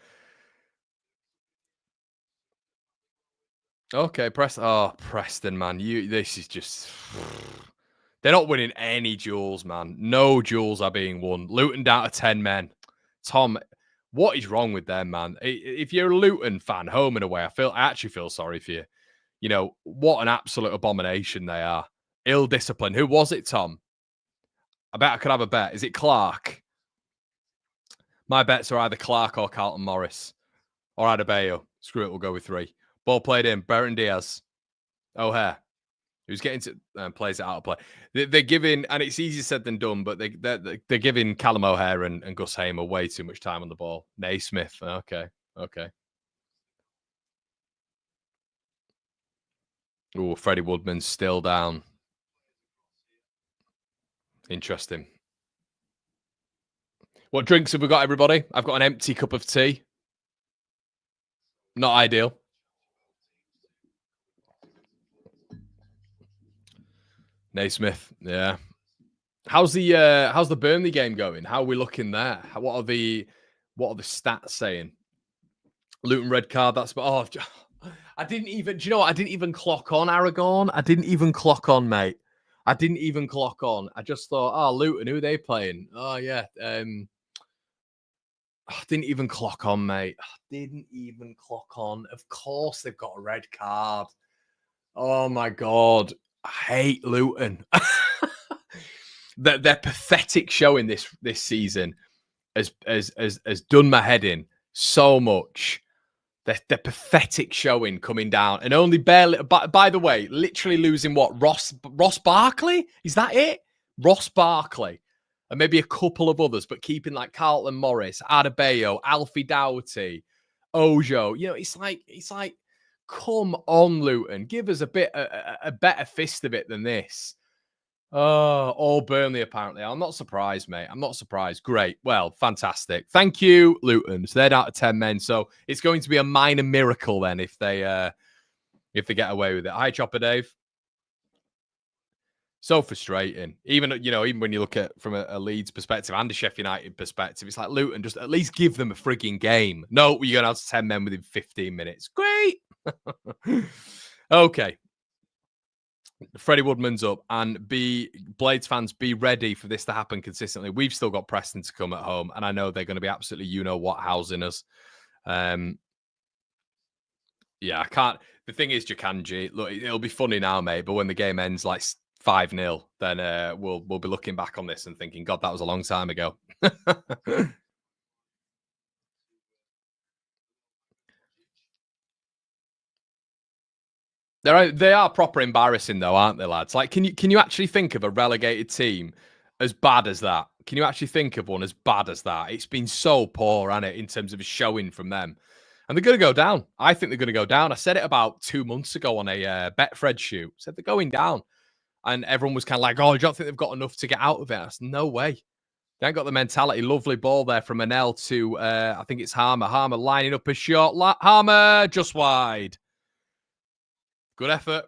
Okay, Preston, man. This is just... They're not winning any duels, man. No duels are being won. Luton down to 10 men. Tom, what is wrong with them, man? If you're a Luton fan, home and away, I actually feel sorry for you. What an absolute abomination they are. Ill-disciplined. Who was it, Tom? I bet I could have a bet. Is it Clark? My bets are either Clark or Carlton Morris. Or Adebayo. Screw it, we'll go with 3. Ball played in. Bertrand Diaz. O'Hare. Who's getting to plays it out of play. They're giving, and it's easier said than done, but they're giving Callum O'Hare and Gus Hamer way too much time on the ball. Naismith. Okay. Oh, Freddie Woodman's still down. Interesting. What drinks have we got, everybody? I've got an empty cup of tea. Not ideal. Naismith, yeah. How's the Burnley game going? How are we looking there? What are the stats saying? Luton red card. That's I didn't even. Do you know what? I didn't even clock on Aragon. I didn't even clock on, mate. I didn't even clock on. I just thought, oh, Luton, who are they playing? Oh yeah. I didn't even clock on, mate. I didn't even clock on. Of course, they've got a red card. Oh my god, I hate Luton. Their pathetic showing this season has done my head in so much. Their pathetic showing coming down and only barely. By the way, literally losing what Ross Barkley? Is that it? Ross Barkley and maybe a couple of others, but keeping like Carlton Morris, Adebayo, Alfie Doughty, Ojo. You know, it's like, come on, Luton, give us a better fist of it than this. Oh, all Burnley, apparently. I'm not surprised, mate. I'm not surprised. Great. Well, fantastic. Thank you, Luton. So they're down to 10 men. So it's going to be a minor miracle then if they get away with it. Hi, Chopper Dave. So frustrating. Even when you look at from a Leeds perspective and a Sheffield United perspective, it's like Luton, just at least give them a frigging game. No, you're going out to 10 men within 15 minutes. Great. Okay. Freddie Woodman's up, and Blades fans, be ready for this to happen consistently. We've still got Preston to come at home, and I know they're going to be absolutely what housing us. Yeah, I can't. The thing is, Jakanji, look, it'll be funny now, mate, but when the game ends like 5-0, then we'll be looking back on this and thinking, God, that was a long time ago. They are proper embarrassing though, aren't they, lads? Like, can you actually think of a relegated team as bad as that? Can you actually think of one as bad as that? It's been so poor, hasn't it, in terms of a showing from them. And they're going to go down. I think they're going to go down. I said it about 2 months ago on a Betfred shoot. I said they're going down. And everyone was kind of like, oh, I don't think they've got enough to get out of it. I said, no way. They ain't got the mentality. Lovely ball there from Manel to, I think it's Harmer. Harmer lining up a shot. Harmer just wide. Good effort.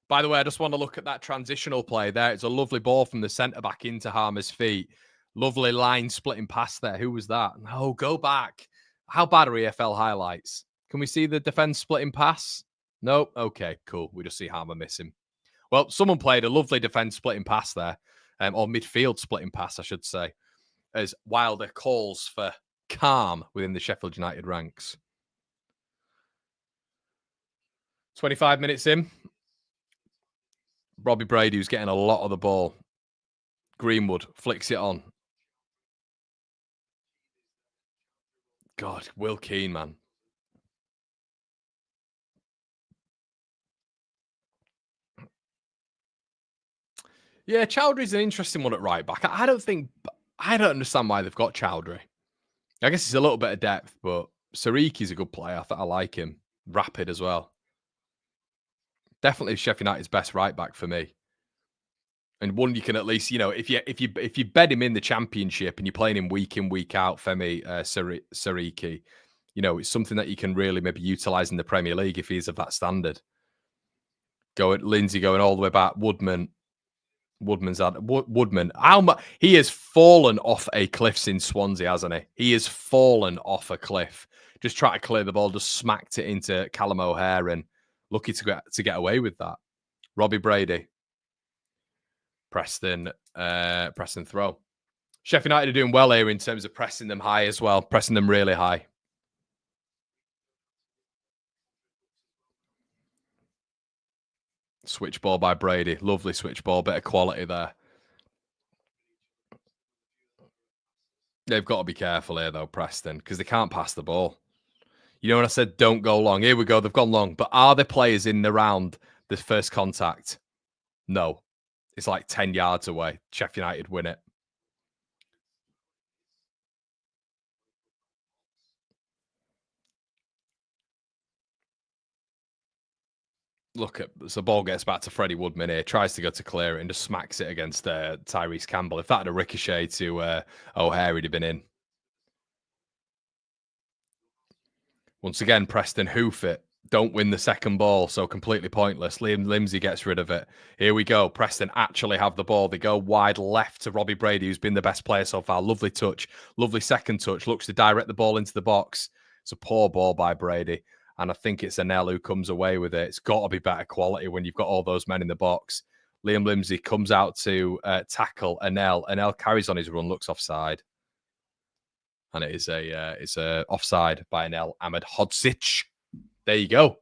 By the way, I just want to look at that transitional play there. It's a lovely ball from the centre-back into Harmer's feet. Lovely line splitting pass there. Who was that? No, go back. How bad are EFL highlights? Can we see the defence splitting pass? Nope. Okay, cool. We just see Harmer missing. Well, someone played a lovely defence splitting pass there, or midfield splitting pass, I should say, as Wilder calls for calm within the Sheffield United ranks. 25 minutes in. Robbie Brady, who's getting a lot of the ball. Greenwood flicks it on. God, Will Keane, man. Yeah, Chowdhury's an interesting one at right back. I don't understand why they've got Chowdhury. I guess it's a little bit of depth, but Sariki's a good player. I like him. Rapid as well. Definitely Sheffield United's best right back for me. And one you can at least, if you bed him in the Championship and you're playing him week in, week out, Femi Sariki, it's something that you can really maybe utilise in the Premier League if he's of that standard. Lindsay going all the way back. Woodman. He has fallen off a cliff since Swansea, hasn't he? He has fallen off a cliff. Just try to clear the ball, just smacked it into Callum O'Hare, and lucky to get away with that. Robbie Brady. Preston throw. Sheffield United are doing well here in terms of pressing them high as well, pressing them really high. Switch ball by Brady. Lovely switch ball, bit of quality there. They've got to be careful here, though, Preston, because they can't pass the ball. When I said don't go long? Here we go. They've gone long. But are there players in the round the first contact? No. It's like 10 yards away. Sheffield United win it. Look the ball gets back to Freddie Woodman here, tries to go to clear it and just smacks it against Tyrese Campbell. If that had a ricochet to O'Hare, he'd have been in. Once again, Preston hoof it. don't win the second ball, so completely pointless. Liam Limsey gets rid of it. Here we go. Preston actually have the ball. They go wide left to Robbie Brady, who's been the best player so far. Lovely touch. Lovely second touch. Looks to direct the ball into the box. It's a poor ball by Brady. And I think it's Anel who comes away with it. It's got to be better quality when you've got all those men in the box. Liam Limsey comes out to tackle Anel. Anel carries on his run, looks offside. And it's a offside by Anel Ahmed Hodzic. There you go.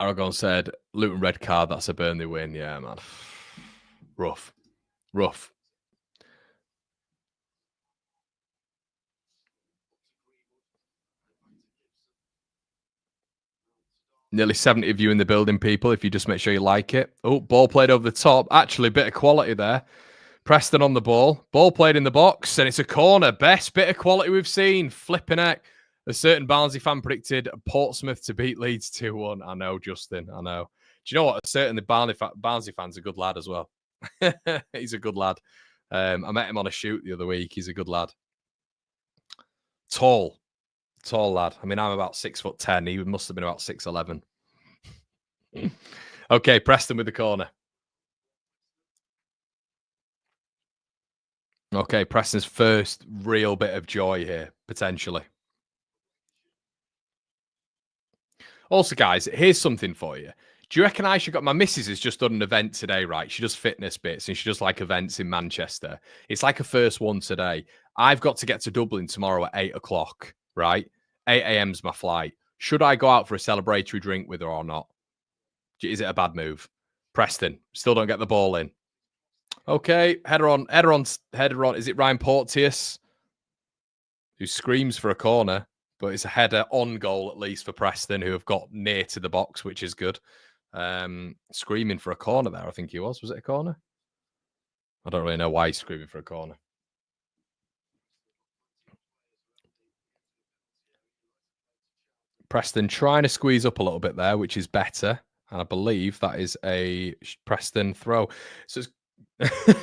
Aragon said, Luton red card, that's a Burnley win. Yeah, man. Rough. Nearly 70 of you in the building, people, if you just make sure you like it. Oh, ball played over the top. Actually, a bit of quality there. Preston on the ball. Ball played in the box, and it's a corner. Best bit of quality we've seen. Flipping heck. A certain Barnsley fan predicted Portsmouth to beat Leeds 2-1. I know, Justin. I know. Do you know what? Certainly Barnsley fan's a good lad as well. He's a good lad. I met him on a shoot the other week. He's a good lad. Tall lad. I mean, I'm about 6'10". He must have been about 6'11". Okay, Preston with the corner. Okay, Preston's first real bit of joy here, potentially. Also, guys, here's something for you. Do you reckon I should got my missus has just done an event today, right? She does fitness bits and she does like events in Manchester. It's like a first one today. I've got to get to Dublin tomorrow at 8 o'clock, right? 8 a.m.'s my flight. Should I go out for a celebratory drink with her or not? Is it a bad move? Preston, still don't get the ball in. Okay, header on. Is it Ryan Porteous who screams for a corner? But it's a header on goal, at least for Preston, who have got near to the box, which is good. Screaming for a corner there, I think he was. Was it a corner? I don't really know why he's screaming for a corner. Preston trying to squeeze up a little bit there, which is better. And I believe that is a Preston throw. So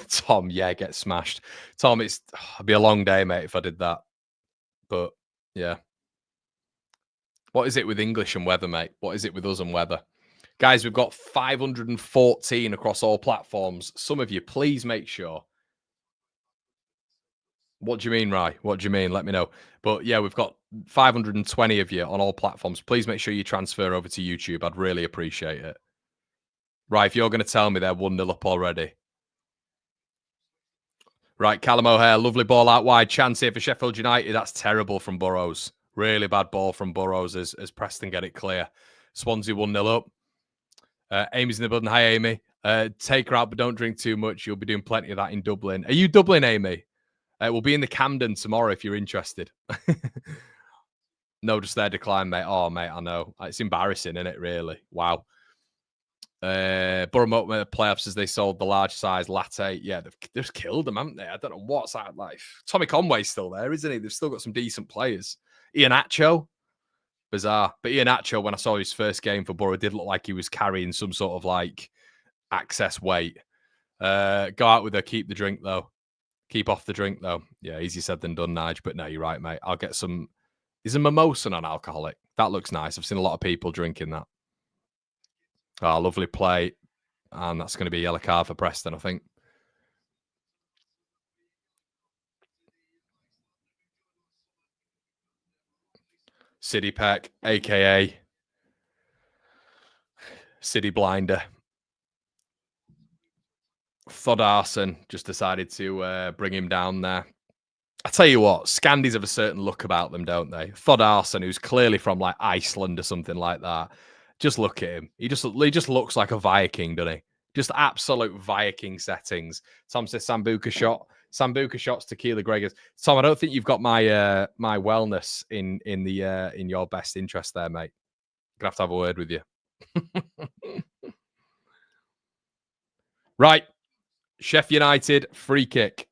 Tom, yeah, get smashed. Tom, it'd be a long day, mate, if I did that. But yeah. What is it with English and weather, mate? What is it with us and weather? Guys, we've got 514 across all platforms. Some of you, please make sure. What do you mean, Rye? What do you mean? Let me know. But yeah, we've got 520 of you on all platforms. Please make sure you transfer over to YouTube. I'd really appreciate it. Right, if you're going to tell me they're 1-0 up already. Right, Callum O'Hare, lovely ball out wide. Chance here for Sheffield United. That's terrible from Burrows. Really bad ball from Burrows as Preston get it clear. Swansea 1-0 up. Amy's in the building. Hi, Amy. Take her out, but don't drink too much. You'll be doing plenty of that in Dublin. Are you Dublin, Amy? We'll be in the Camden tomorrow if you're interested. No, just their decline, mate. Oh, mate, I know. It's embarrassing, isn't it, really? Wow. Borough playoffs as they sold the large size latte. Yeah, they've just killed them, haven't they? I don't know what's that like. Tommy Conway's still there, isn't he? They've still got some decent players. Iheanacho, bizarre. But Iheanacho, when I saw his first game for Borough, did look like he was carrying some sort of like excess weight. Go out with her, keep the drink though. Keep off the drink though. Yeah, easier said than done, Nige. But no, you're right, mate. I'll get some. Is a mimosa non-alcoholic? That looks nice. I've seen a lot of people drinking that. Oh, lovely play. And that's going to be a yellow card for Preston, I think. City Peck, a.k.a. City Blinder. Thodarson just decided to bring him down there. I tell you what, Scandies have a certain look about them, don't they? Thodarson, who's clearly from like Iceland or something like that. Just look at him. He just looks like a Viking, doesn't he? Just absolute Viking settings. Tom says Sambuca shot. Sambuca shots, Tequila Gregors. Tom, I don't think you've got my my wellness in your best interest there, mate. Gonna have to have a word with you. Right. Sheffield United free kick.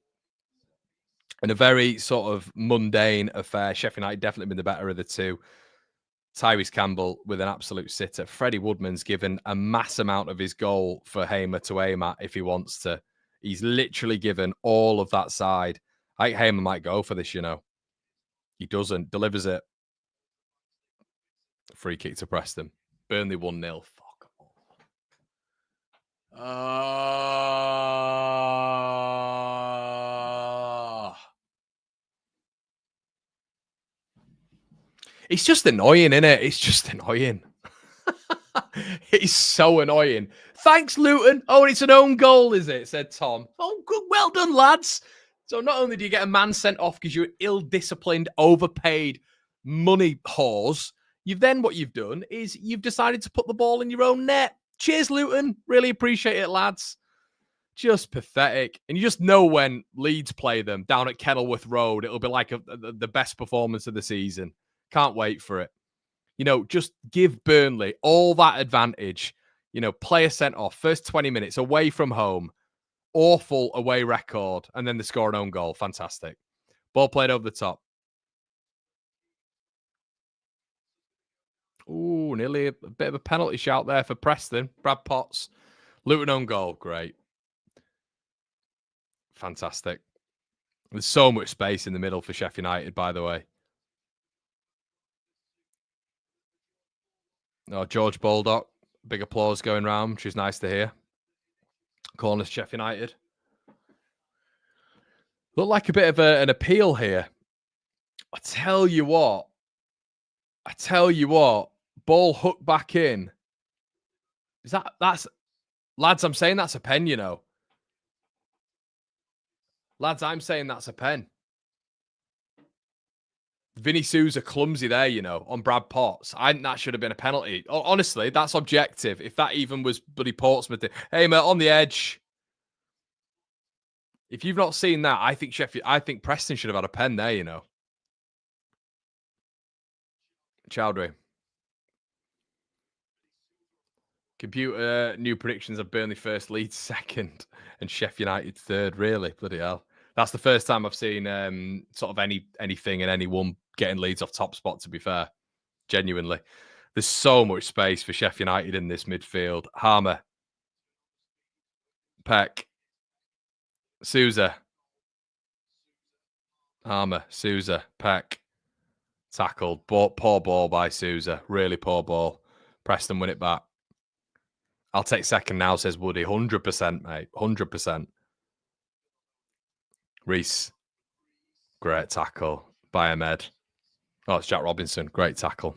And a very sort of mundane affair. Sheffield United definitely been the better of the two. Tyrese Campbell with an absolute sitter. Freddie Woodman's given a mass amount of his goal for Hamer to aim at if he wants to. He's literally given all of that side. I think Hamer might go for this, you know. He doesn't. Delivers it. Free kick to Preston. Burnley 1-0. Fuck off. It's just annoying, isn't it? It's just annoying. It's so annoying. Thanks, Luton. Oh, it's an own goal, is it? Said Tom. Oh, good. Well done, lads. So not only do you get a man sent off because you're ill-disciplined, overpaid money whores, what you've done is you've decided to put the ball in your own net. Cheers, Luton. Really appreciate it, lads. Just pathetic. And you just know when Leeds play them down at Kenilworth Road, it'll be like the best performance of the season. Can't wait for it. You know, just give Burnley all that advantage. You know, player sent off, first 20 minutes away from home. Awful away record. And then they score an own goal. Fantastic. Ball played over the top. Ooh, nearly a bit of a penalty shout there for Preston. Brad Potts. Luton own goal. Great. Fantastic. There's so much space in the middle for Sheffield United, by the way. Oh, George Baldock. Big applause going round, which is nice to hear. Calling us Sheffield United. Look like a bit of an appeal here. I tell you what. Ball hooked back in. That's lads, I'm saying that's a pen, you know. Lads, I'm saying that's a pen. Vinny Souza clumsy there, you know, on Brad Potts. I think that should have been a penalty. Honestly, that's objective. If that even was bloody Portsmouth. Hey, mate, on the edge. If you've not seen that, I think Preston should have had a pen there, you know. Chowdhury. Computer new predictions of Burnley first, Leeds second, and Sheffield United third. Really? Bloody hell. That's the first time I've seen sort of anything and anyone getting Leeds off top spot, to be fair. Genuinely. There's so much space for Sheffield United in this midfield. Harmer. Peck. Souza. Harmer. Souza. Peck. Tackled. Poor ball by Souza. Really poor ball. Preston win it back. I'll take second now, says Woody. 100%, mate. 100%. Reese. Great tackle by Ahmed. Oh, it's Jack Robinson. Great tackle.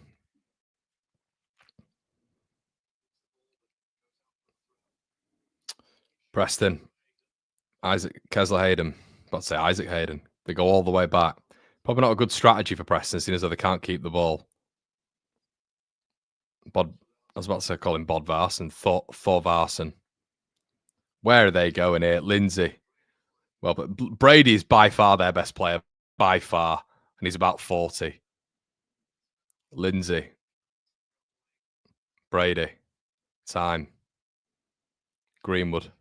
Preston. Isaac Kessler-Hayden. About to say Isaac Hayden. They go all the way back. Probably not a good strategy for Preston, seeing as though they can't keep the ball. I was about to call him Bodvarsson. Thorvarsson. Where are they going here? Lindsay. Well, but Brady is by far their best player. By far. And he's about 40. Lindsay. Brady. Time. Greenwood.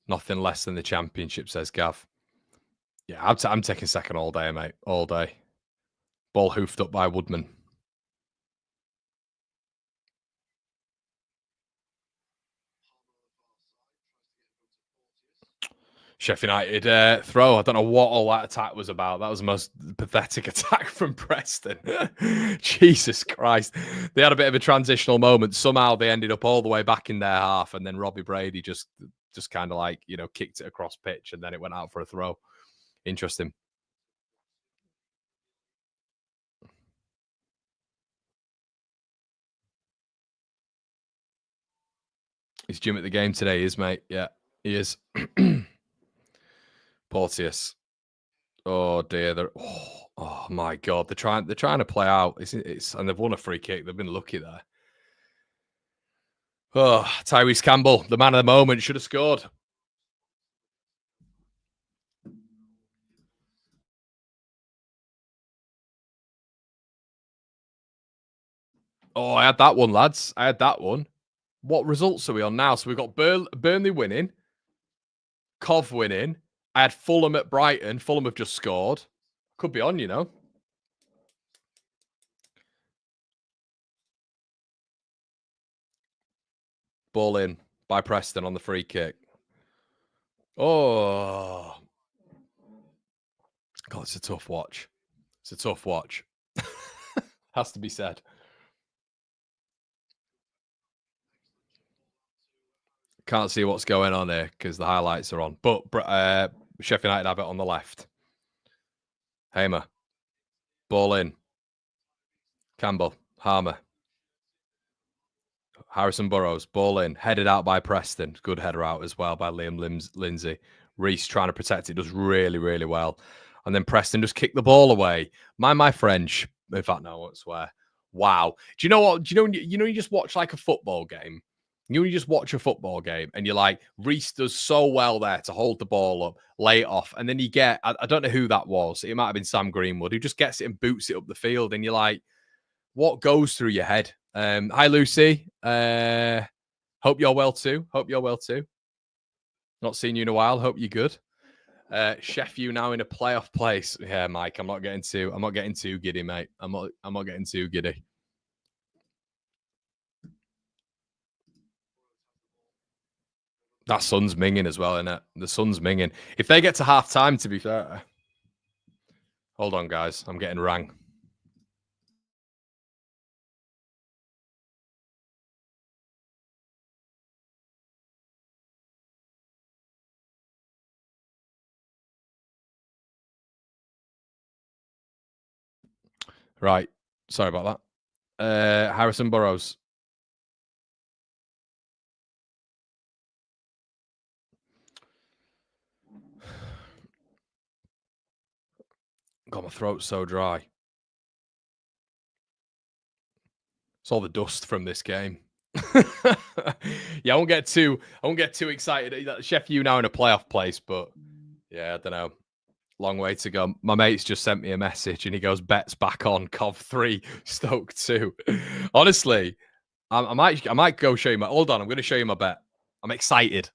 Nothing less than the championship, says Gav. Yeah, I'm taking second all day, mate. All day. Ball hoofed up by Woodman. Sheffield United throw. I don't know what all that attack was about. That was the most pathetic attack from Preston. Jesus Christ. They had a bit of a transitional moment. Somehow they ended up all the way back in their half, and then Robbie Brady just kind of like, you know, kicked it across pitch, and then it went out for a throw. Interesting. Is Jim at the game today? He is, mate. Yeah, he is. Porteous. Oh dear. Oh my God. They're trying to play out. And they've won a free kick. They've been lucky there. Oh, Tyrese Campbell, the man of the moment, should have scored. Oh, I had that one, lads. I had that one. What results are we on now? So we've got Burnley winning, Cov winning. I had Fulham at Brighton. Fulham have just scored. Could be on, you know. Ball in by Preston on the free kick. Oh. God, it's a tough watch. It's a tough watch. Has to be said. Can't see what's going on here because the highlights are on. But Sheffield United have it on the left. Hamer. Ball in. Campbell. Harmer. Harrison Burrows. Ball in. Headed out by Preston. Good header out as well by Liam Lindsay. Reese trying to protect it. Does really, really well. And then Preston just kicked the ball away. Mind my French. In fact, no, I won't swear. Wow. Do you know what? Do you know you just watch like a football game? You just watch a football game and you're like, Reese does so well there to hold the ball up, lay it off. And then you get, I don't know who that was. It might have been Sam Greenwood who just gets it and boots it up the field. And you're like, what goes through your head? Hi, Lucy. Hope you're well too. Not seen you in a while. Hope you're good. Sheffield now in a playoff place. Yeah, Mike, I'm not getting too giddy, mate. I'm not getting too giddy. That sun's minging as well, isn't it? The sun's minging. If they get to half time, to be fair. Hold on, guys. I'm getting rang. Right. Sorry about that. Harrison Burrows. God, my throat's so dry. It's all the dust from this game. Yeah, I won't get too excited. Sheffield now in a playoff place, but yeah, I don't know. Long way to go. My mate's just sent me a message and he goes, "Bets back on Cov 3, Stoke 2." Honestly, I might go show you my. Hold on, I'm going to show you my bet. I'm excited.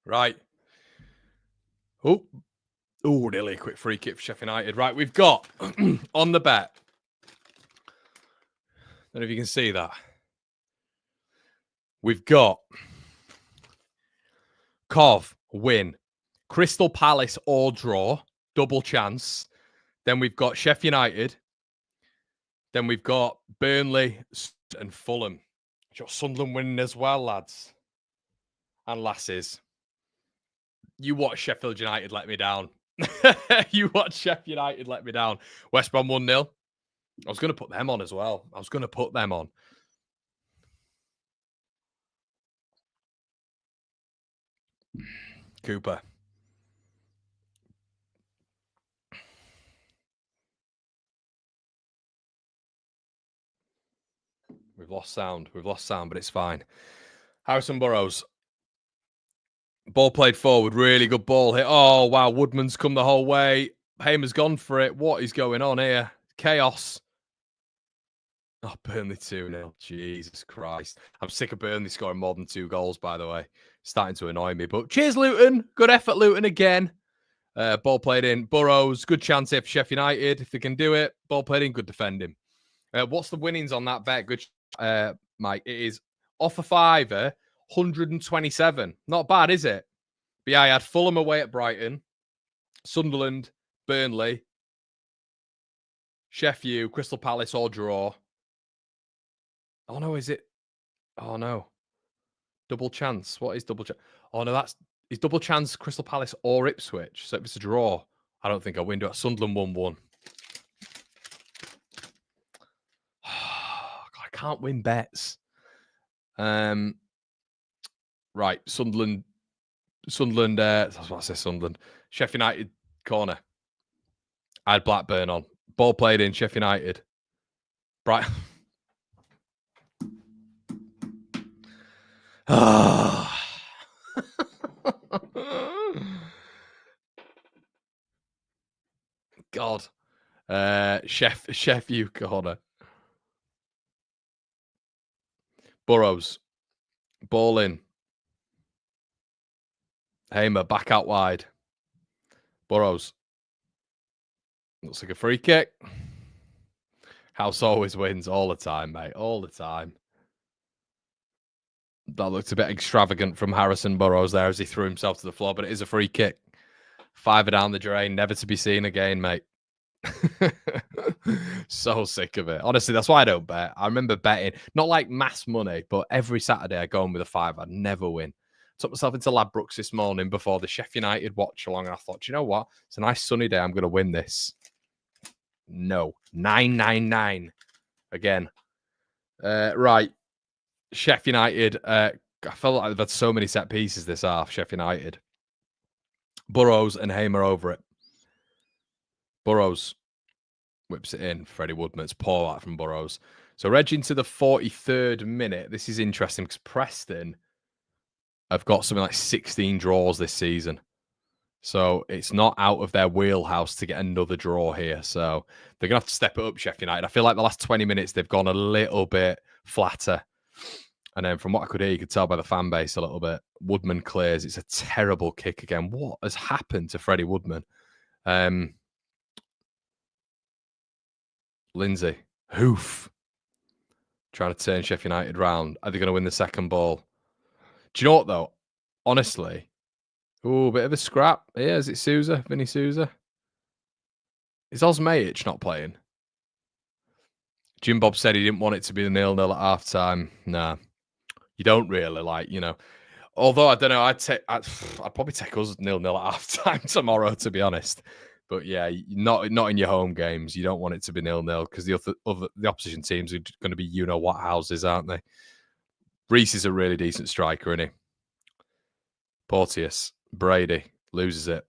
Right. Oh, nearly a quick free kick for Sheffield United. Right, we've got on the bet. I don't know if you can see that. We've got Cov, win. Crystal Palace or draw, double chance. Then we've got Sheffield United. Then we've got Burnley and Fulham. We've got Sunderland winning as well, lads. And lasses. You watch Sheffield United let me down. You watch Sheffield United let me down. West Brom 1-0. I was going to put them on as well. Cooper. We've lost sound, but it's fine. Harrison Burrows. Ball played forward. Really good ball hit. Oh, wow. Woodman's come the whole way. Hamer's gone for it. What is going on here? Chaos. Oh, Burnley 2-0. Jesus Christ. I'm sick of Burnley scoring more than 2 goals, by the way. Starting to annoy me. But cheers, Luton. Good effort, Luton, again. Ball played in. Burrows. Good chance here for Sheffield United. If they can do it. Ball played in. Good defending. What's the winnings on that bet? Good, Mike. It is off a fiver, 127. Not bad, is it? But yeah, I had Fulham away at Brighton, Sunderland, Burnley, Sheffield, Crystal Palace or draw. Oh no, is it? Oh no. Double chance. What is double chance? Oh no, is double chance Crystal Palace or Ipswich. So if it's a draw, I don't think I win. Do it. Sunderland 1-1. I can't win bets. Right, Sunderland. That's what I say. Sunderland. Sheffield United corner. I had Blackburn on. Ball played in, Sheffield United. Bright. God. Sheffield corner. Burrows. Ball in. Hamer back out wide. Burrows. Looks like a free kick. House always wins all the time, mate. All the time. That looked a bit extravagant from Harrison Burrows there as he threw himself to the floor, but it is a free kick. 5 down the drain, never to be seen again, mate. So sick of it. Honestly, that's why I don't bet. I remember betting, not like mass money, but every Saturday I go in with a 5. I'd never win. Took myself into Ladbrokes this morning before the Sheffield United Watchalong, and I thought, you know what? It's a nice sunny day. I'm going to win this. No. 999 again. Right. Sheffield United. I felt like they've had so many set pieces this half, Sheffield United. Burrows and Hamer over it. Burrows whips it in. Freddie Woodman's poor out from Burrows. So we're edging to the 43rd minute. This is interesting because Preston have got something like 16 draws this season. So it's not out of their wheelhouse to get another draw here. So they're going to have to step it up, Sheffield United. I feel like the last 20 minutes, they've gone a little bit flatter. And then from what I could hear, you could tell by the fan base a little bit. Woodman clears. It's a terrible kick again. What has happened to Freddie Woodman? Lindsay. Hoof. Trying to turn Sheffield United round. Are they going to win the second ball? Do you know what, though? Honestly. Oh, bit of a scrap. Yeah, is it Souza? Vinny Souza? Is Osmaic not playing? Jim Bob said he didn't want it to be the 0-0 at half-time. Nah. You don't really, like, you know. Although, I don't know, I'd probably take us 0-0 at half-time tomorrow, to be honest. But, yeah, not in your home games. You don't want it to be 0-0 because the opposition teams are going to be you-know-what houses, aren't they? Reese is a really decent striker, isn't he? Porteous. Brady loses it.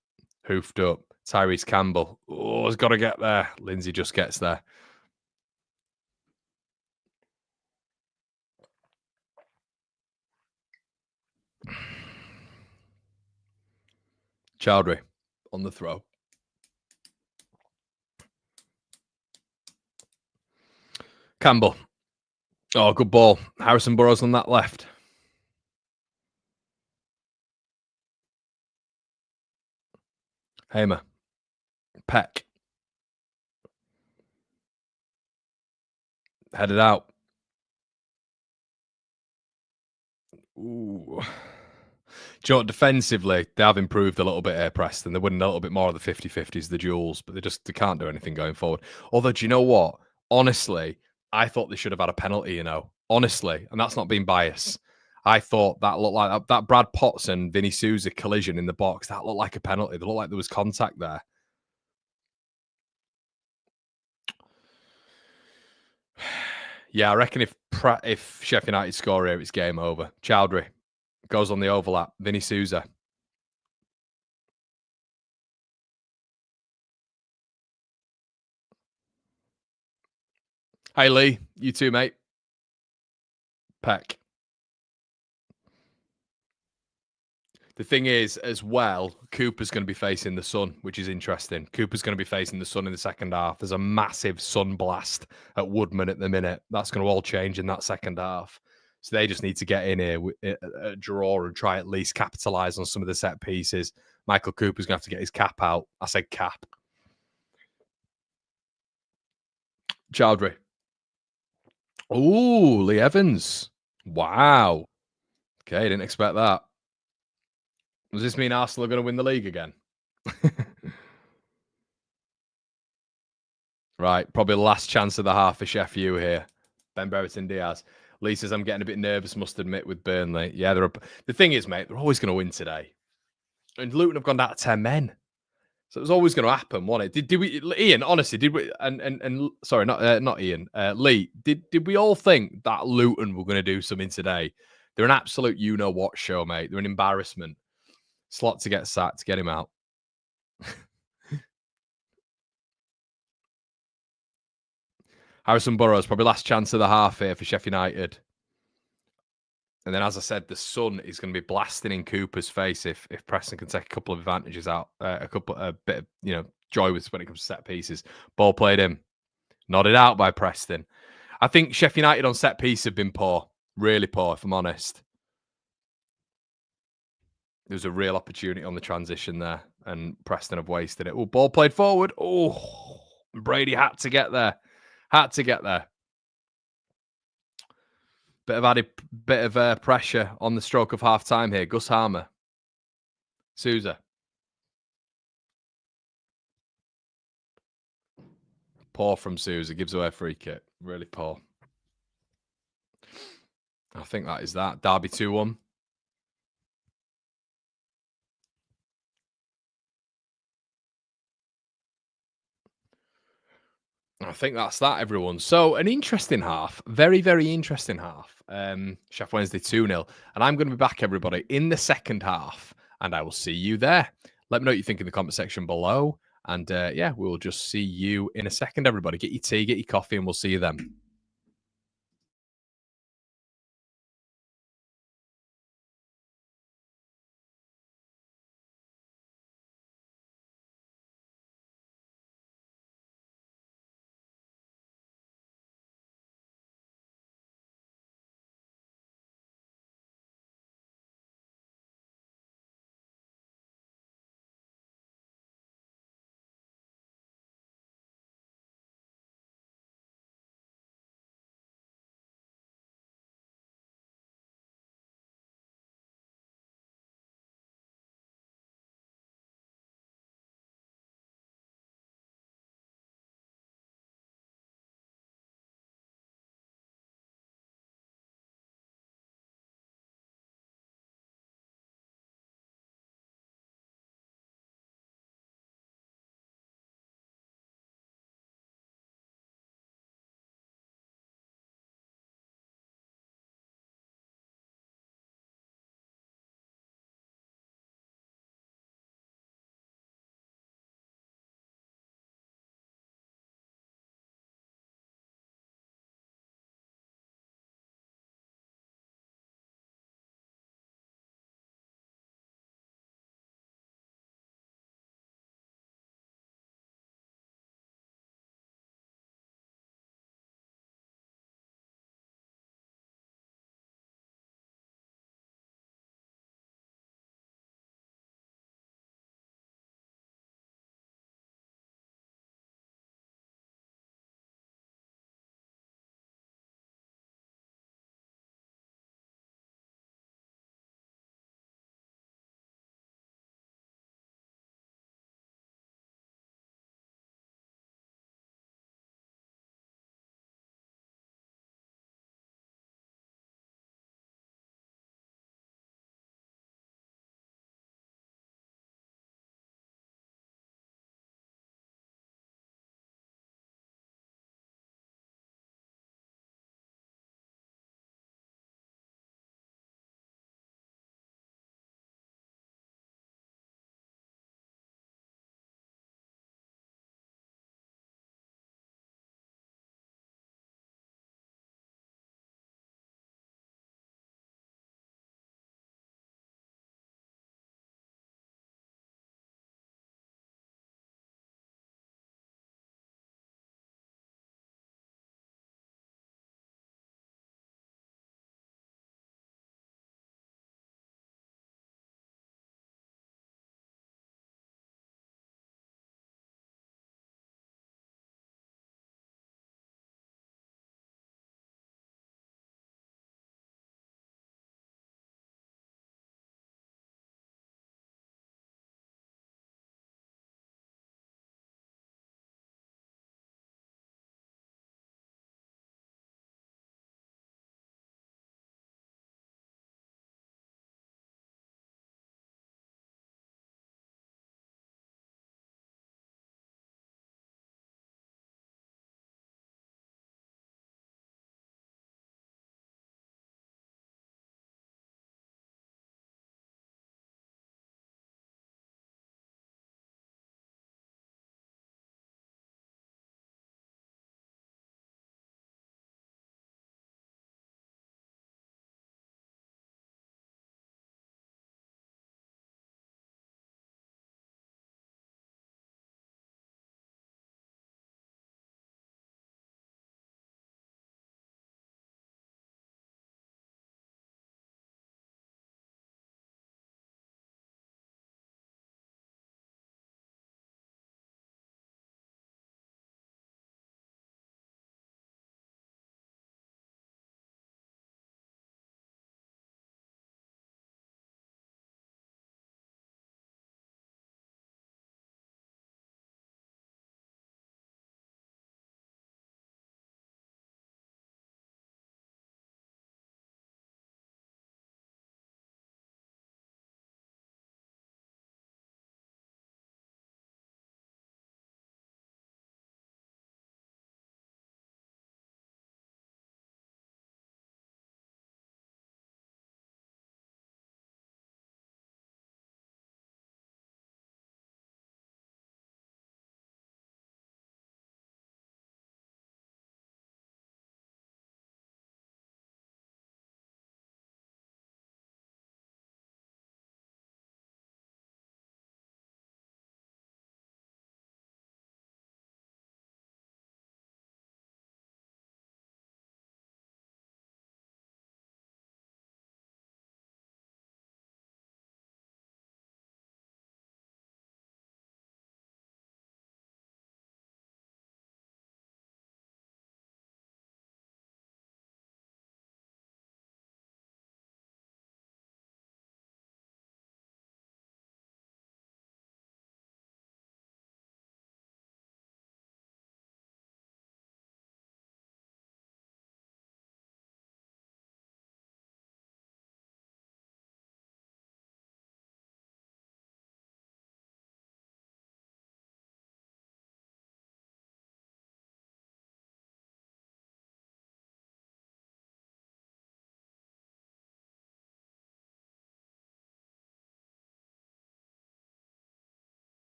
Hoofed up. Tyrese Campbell. Oh, has got to get there. Lindsay just gets there. Chowdhury on the throw. Campbell. Oh, good ball. Harrison Burrows on that left. Hamer. Peck. Headed out. Ooh. Do you know what, defensively, they have improved a little bit here, Preston. They're winning a little bit more of the 50-50s, the duels, but they can't do anything going forward. Although, do you know what? Honestly, I thought they should have had a penalty, you know. Honestly, and that's not being biased. I thought that looked like that Brad Potts and Vinny Souza collision in the box. That looked like a penalty. It looked like there was contact there. Yeah, I reckon if Sheffield United score here, it's game over. Chowdhury goes on the overlap. Vinny Souza. Hey, Lee. You too, mate. Peck. The thing is, as well, Cooper's going to be facing the sun, which is interesting. Cooper's going to be facing the sun in the second half. There's a massive sun blast at Woodman at the minute. That's going to all change in that second half. So they just need to get in here with a draw and try at least capitalise on some of the set pieces. Michael Cooper's going to have to get his cap out. I said cap. Chowdhury. Ooh, Lee Evans. Wow. Okay, didn't expect that. Does this mean Arsenal are going to win the league again? Right, probably the last chance of the half for Sheffield here. Ben Brereton Diaz. Lee says, I'm getting a bit nervous, must admit, with Burnley. Yeah, the thing is, mate, they're always going to win today. And Luton have gone down to 10 men. So it was always going to happen, wasn't it? Did we, Ian, honestly, did we, and sorry, not Ian, Lee, did we all think that Luton were going to do something today? They're an absolute you-know-what show, mate. They're an embarrassment. Slot to get sacked, get him out. Harrison Burrows, probably last chance of the half here for Sheffield United. And then, as I said, the sun is going to be blasting in Cooper's face if Preston can take a couple of advantages out, a bit of joy with when it comes to set pieces. Ball played in, nodded out by Preston. I think Sheffield United on set piece have been poor, really poor, if I'm honest. There was a real opportunity on the transition there, and Preston have wasted it. Oh, ball played forward. Oh, Brady had to get there. Bit of pressure on the stroke of half time here. Gus Harmer. Souza. Poor from Souza. Gives away a free kick. Really poor. I think that is that. Derby 2-1. I think that's that, everyone. So, an interesting half. Very, very interesting half. Chef Wednesday 2-0. And I'm going to be back, everybody, in the second half. And I will see you there. Let me know what you think in the comment section below. And yeah, we'll just see you in a second, everybody. Get your tea, get your coffee, and we'll see you then.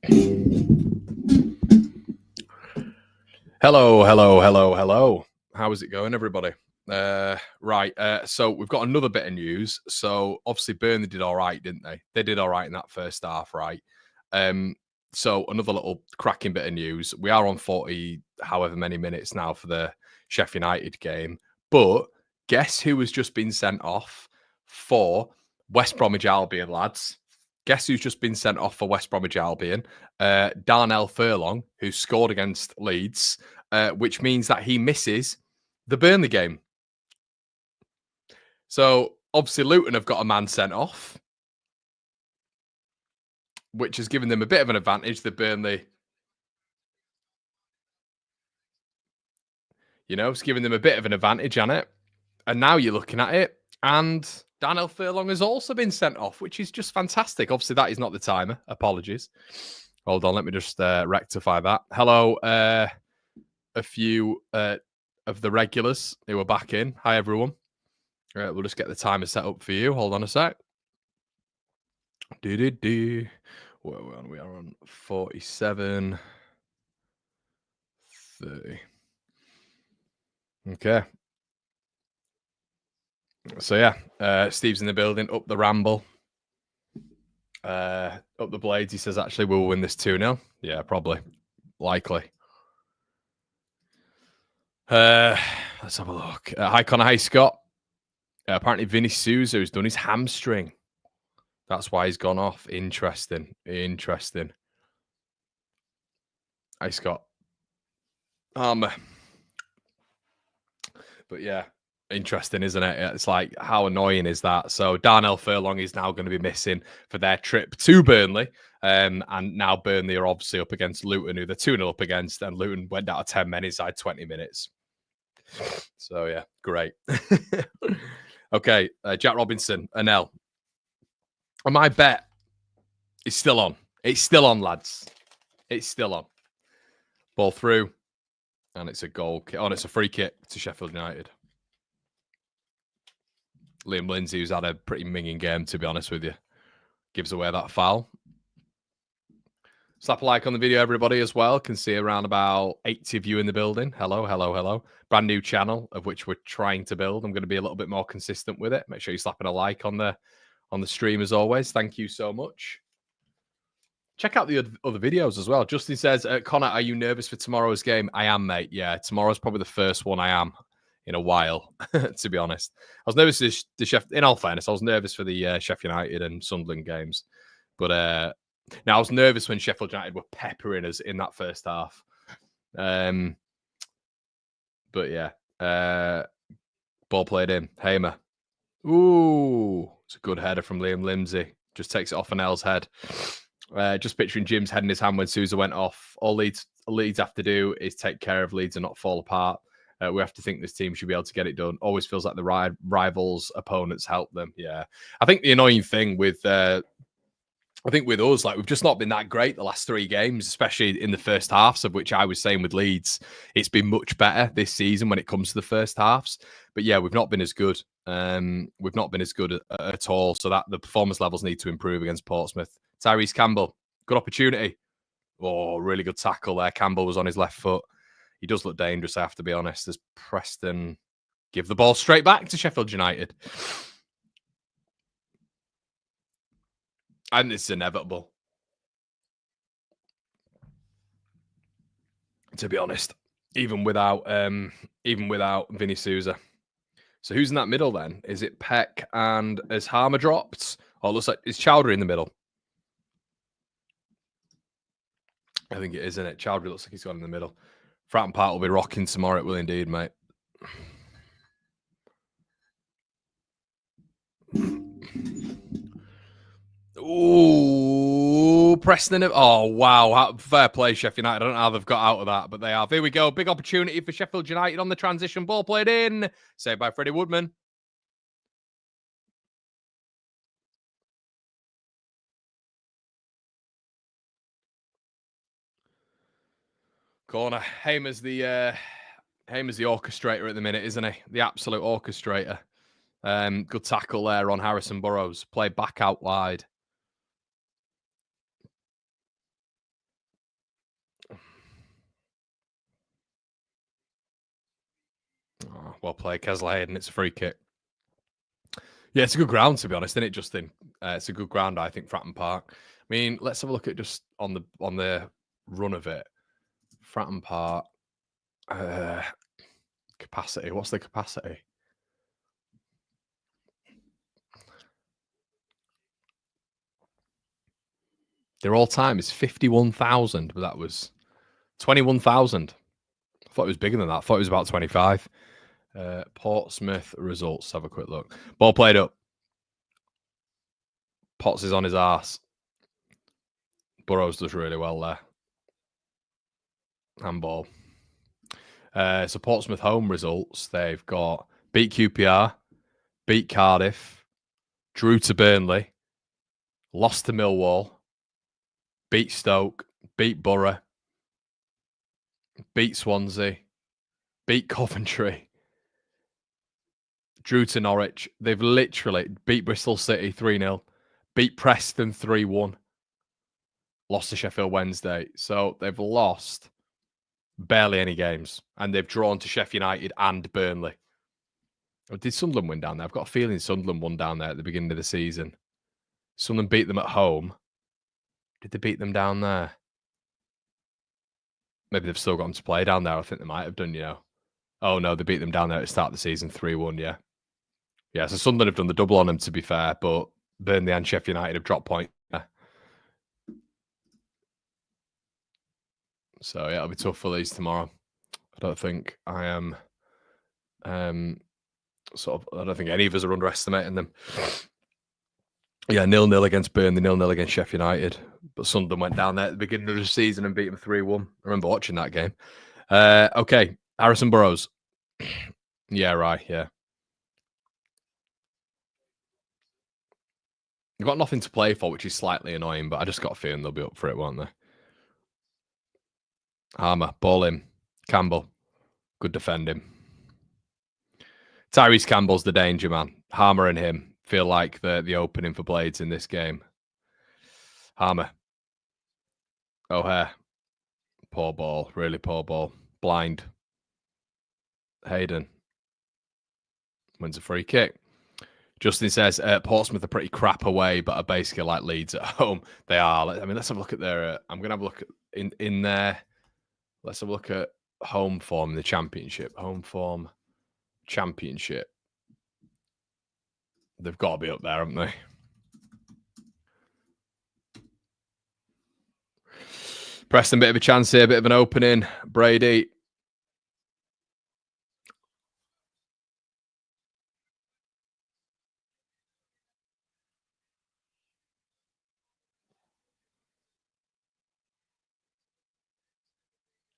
Hello. How is it going, everybody? Right. So we've got another bit of news. So obviously Burnley did all right, didn't they? They did all right in that first half, right? So another little cracking bit of news. We are on 40, however many minutes now for the Sheffield United game. But guess who has just been sent off for West Bromwich Albion, lads? Guess who's just been sent off for West Bromwich Albion? Darnell Furlong, who scored against Leeds, which means that he misses the Burnley game. So obviously Luton have got a man sent off, which has given them a bit of an advantage. The Burnley, it's given them a bit of an advantage on it. And now you're looking at it, and Darnell Furlong has also been sent off, which is just fantastic. Obviously, that is not the timer. Apologies. Hold on, let me just rectify that. Hello, a few of the regulars who are back in. Hi, everyone. We'll just get the timer set up for you. Hold on a sec. We are on 47. 30. Okay. So yeah, Steve's in the building, up the ramble. Up the blades, he says, actually, we'll win this 2-0. Yeah, probably. Likely. Let's have a look. Hi, Connor. Hi, Scott. Apparently, Vinny Souza has done his hamstring. That's why he's gone off. Interesting. Hi, Scott. But yeah, interesting, isn't it? It's like, how annoying is that? So Darnell Furlong is now going to be missing for their trip to Burnley. And now Burnley are obviously up against Luton, who they're 2-0 up against, and Luton went out of 10 men inside 20 minutes. So yeah, great. Okay, Jack Robinson, Anel. And my bet is still on. It's still on, lads. It's still on. Ball through. And it's a goal. Oh, and it's a free kick to Sheffield United. Liam Lindsay, who's had a pretty minging game, to be honest with you, gives away that foul. Slap a like on the video, everybody, as well. Can see around about 80 of you in the building. Hello. Brand new channel, of which we're trying to build. I'm going to be a little bit more consistent with it. Make sure you're slapping a like on the stream, as always. Thank you so much. Check out the other videos as well. Justin says, Connor, are you nervous for tomorrow's game? I am, mate. Yeah, tomorrow's probably the first one I am in a while, to be honest. I was nervous for the Sheffield. In all fairness, I was nervous for the Sheffield United and Sunderland games. But now I was nervous when Sheffield United were peppering us in that first half. But yeah, ball played in. Hamer. Ooh, it's a good header from Liam Lindsay. Just takes it off Anel's head. Just picturing Jim's head in his hand when Sousa went off. All Leeds have to do is take care of Leeds and not fall apart. We have to think this team should be able to get it done. Always feels like the rivals' opponents help them. Yeah, I think the annoying thing with us, like, we've just not been that great the last 3 games, especially in the first halves, of which I was saying with Leeds, it's been much better this season when it comes to the first halves. But yeah, we've not been as good. We've not been as good at all. So that the performance levels need to improve against Portsmouth. Tyrese Campbell, good opportunity. Oh, really good tackle there. Campbell was on his left foot. He does look dangerous, I have to be honest, as Preston give the ball straight back to Sheffield United. And it's inevitable, to be honest, even without Vinny Souza. So who's in that middle then? Is it Peck and has Harmer dropped? Oh, it looks like it's Chowdhury in the middle. I think it is, isn't it? Chowdhury looks like he's gone in the middle. Fratton Park will be rocking tomorrow. It will indeed, mate. Ooh, Preston. Oh, wow. Fair play, Sheffield United. I don't know how they've got out of that, but they have. Here we go. Big opportunity for Sheffield United on the transition. Ball played in. Saved by Freddie Woodman. Corner. Hamer's the orchestrator at the minute, isn't he? The absolute orchestrator. Good tackle there on Harrison Burrows. Play back out wide. Well played, Kesler Hayden. It's a free kick. Yeah, it's a good ground, to be honest, isn't it, Justin? It's a good ground, I think, Fratton Park. I mean, let's have a look at just on the run of it. Fratton Park capacity. What's the capacity? Their all-time is 51,000, but that was 21,000. I thought it was bigger than that. I thought it was about 25. Portsmouth results. Have a quick look. Ball played up. Potts is on his arse. Burrows does really well there. Handball. So Portsmouth home results. They've got beat QPR, beat Cardiff, drew to Burnley, lost to Millwall, beat Stoke, beat Borough, beat Swansea, beat Coventry, drew to Norwich. They've literally beat Bristol City 3-0, beat Preston 3-1, lost to Sheffield Wednesday. So they've lost barely any games, and they've drawn to Sheffield United and Burnley. Or did Sunderland win down there? I've got a feeling Sunderland won down there at the beginning of the season. Sunderland beat them at home. Did they beat them down there? Maybe they've still got them to play down there. I think they might have done, Oh, no, they beat them down there at the start of the season, 3-1, yeah. Yeah, so Sunderland have done the double on them, to be fair, but Burnley and Sheffield United have dropped points. Yeah. So, yeah, it'll be tough for these tomorrow. I don't think I am... I don't think any of us are underestimating them. Yeah, 0-0 against Burnley, 0-0 against Sheffield United. But Sunderland went down there at the beginning of the season and beat them 3-1. I remember watching that game. Okay, Harrison Burrows. Yeah, right, yeah. They've got nothing to play for, which is slightly annoying, but I just got a feeling they'll be up for it, won't they? Harmer, ball in. Campbell, good defending. Tyrese Campbell's the danger man. Harmer and him feel like the opening for Blades in this game. Harmer. O'Hare. Poor ball. Really poor ball. Blind. Hayden. Wins a free kick. Justin says Portsmouth are pretty crap away, but are basically like Leeds at home. They are. I mean, let's have a look at their... I'm going to have a look at in there. Let's have a look at home form in the Championship. Home form Championship. They've got to be up there, haven't they? Preston, bit of a chance here, bit of an opening. Brady.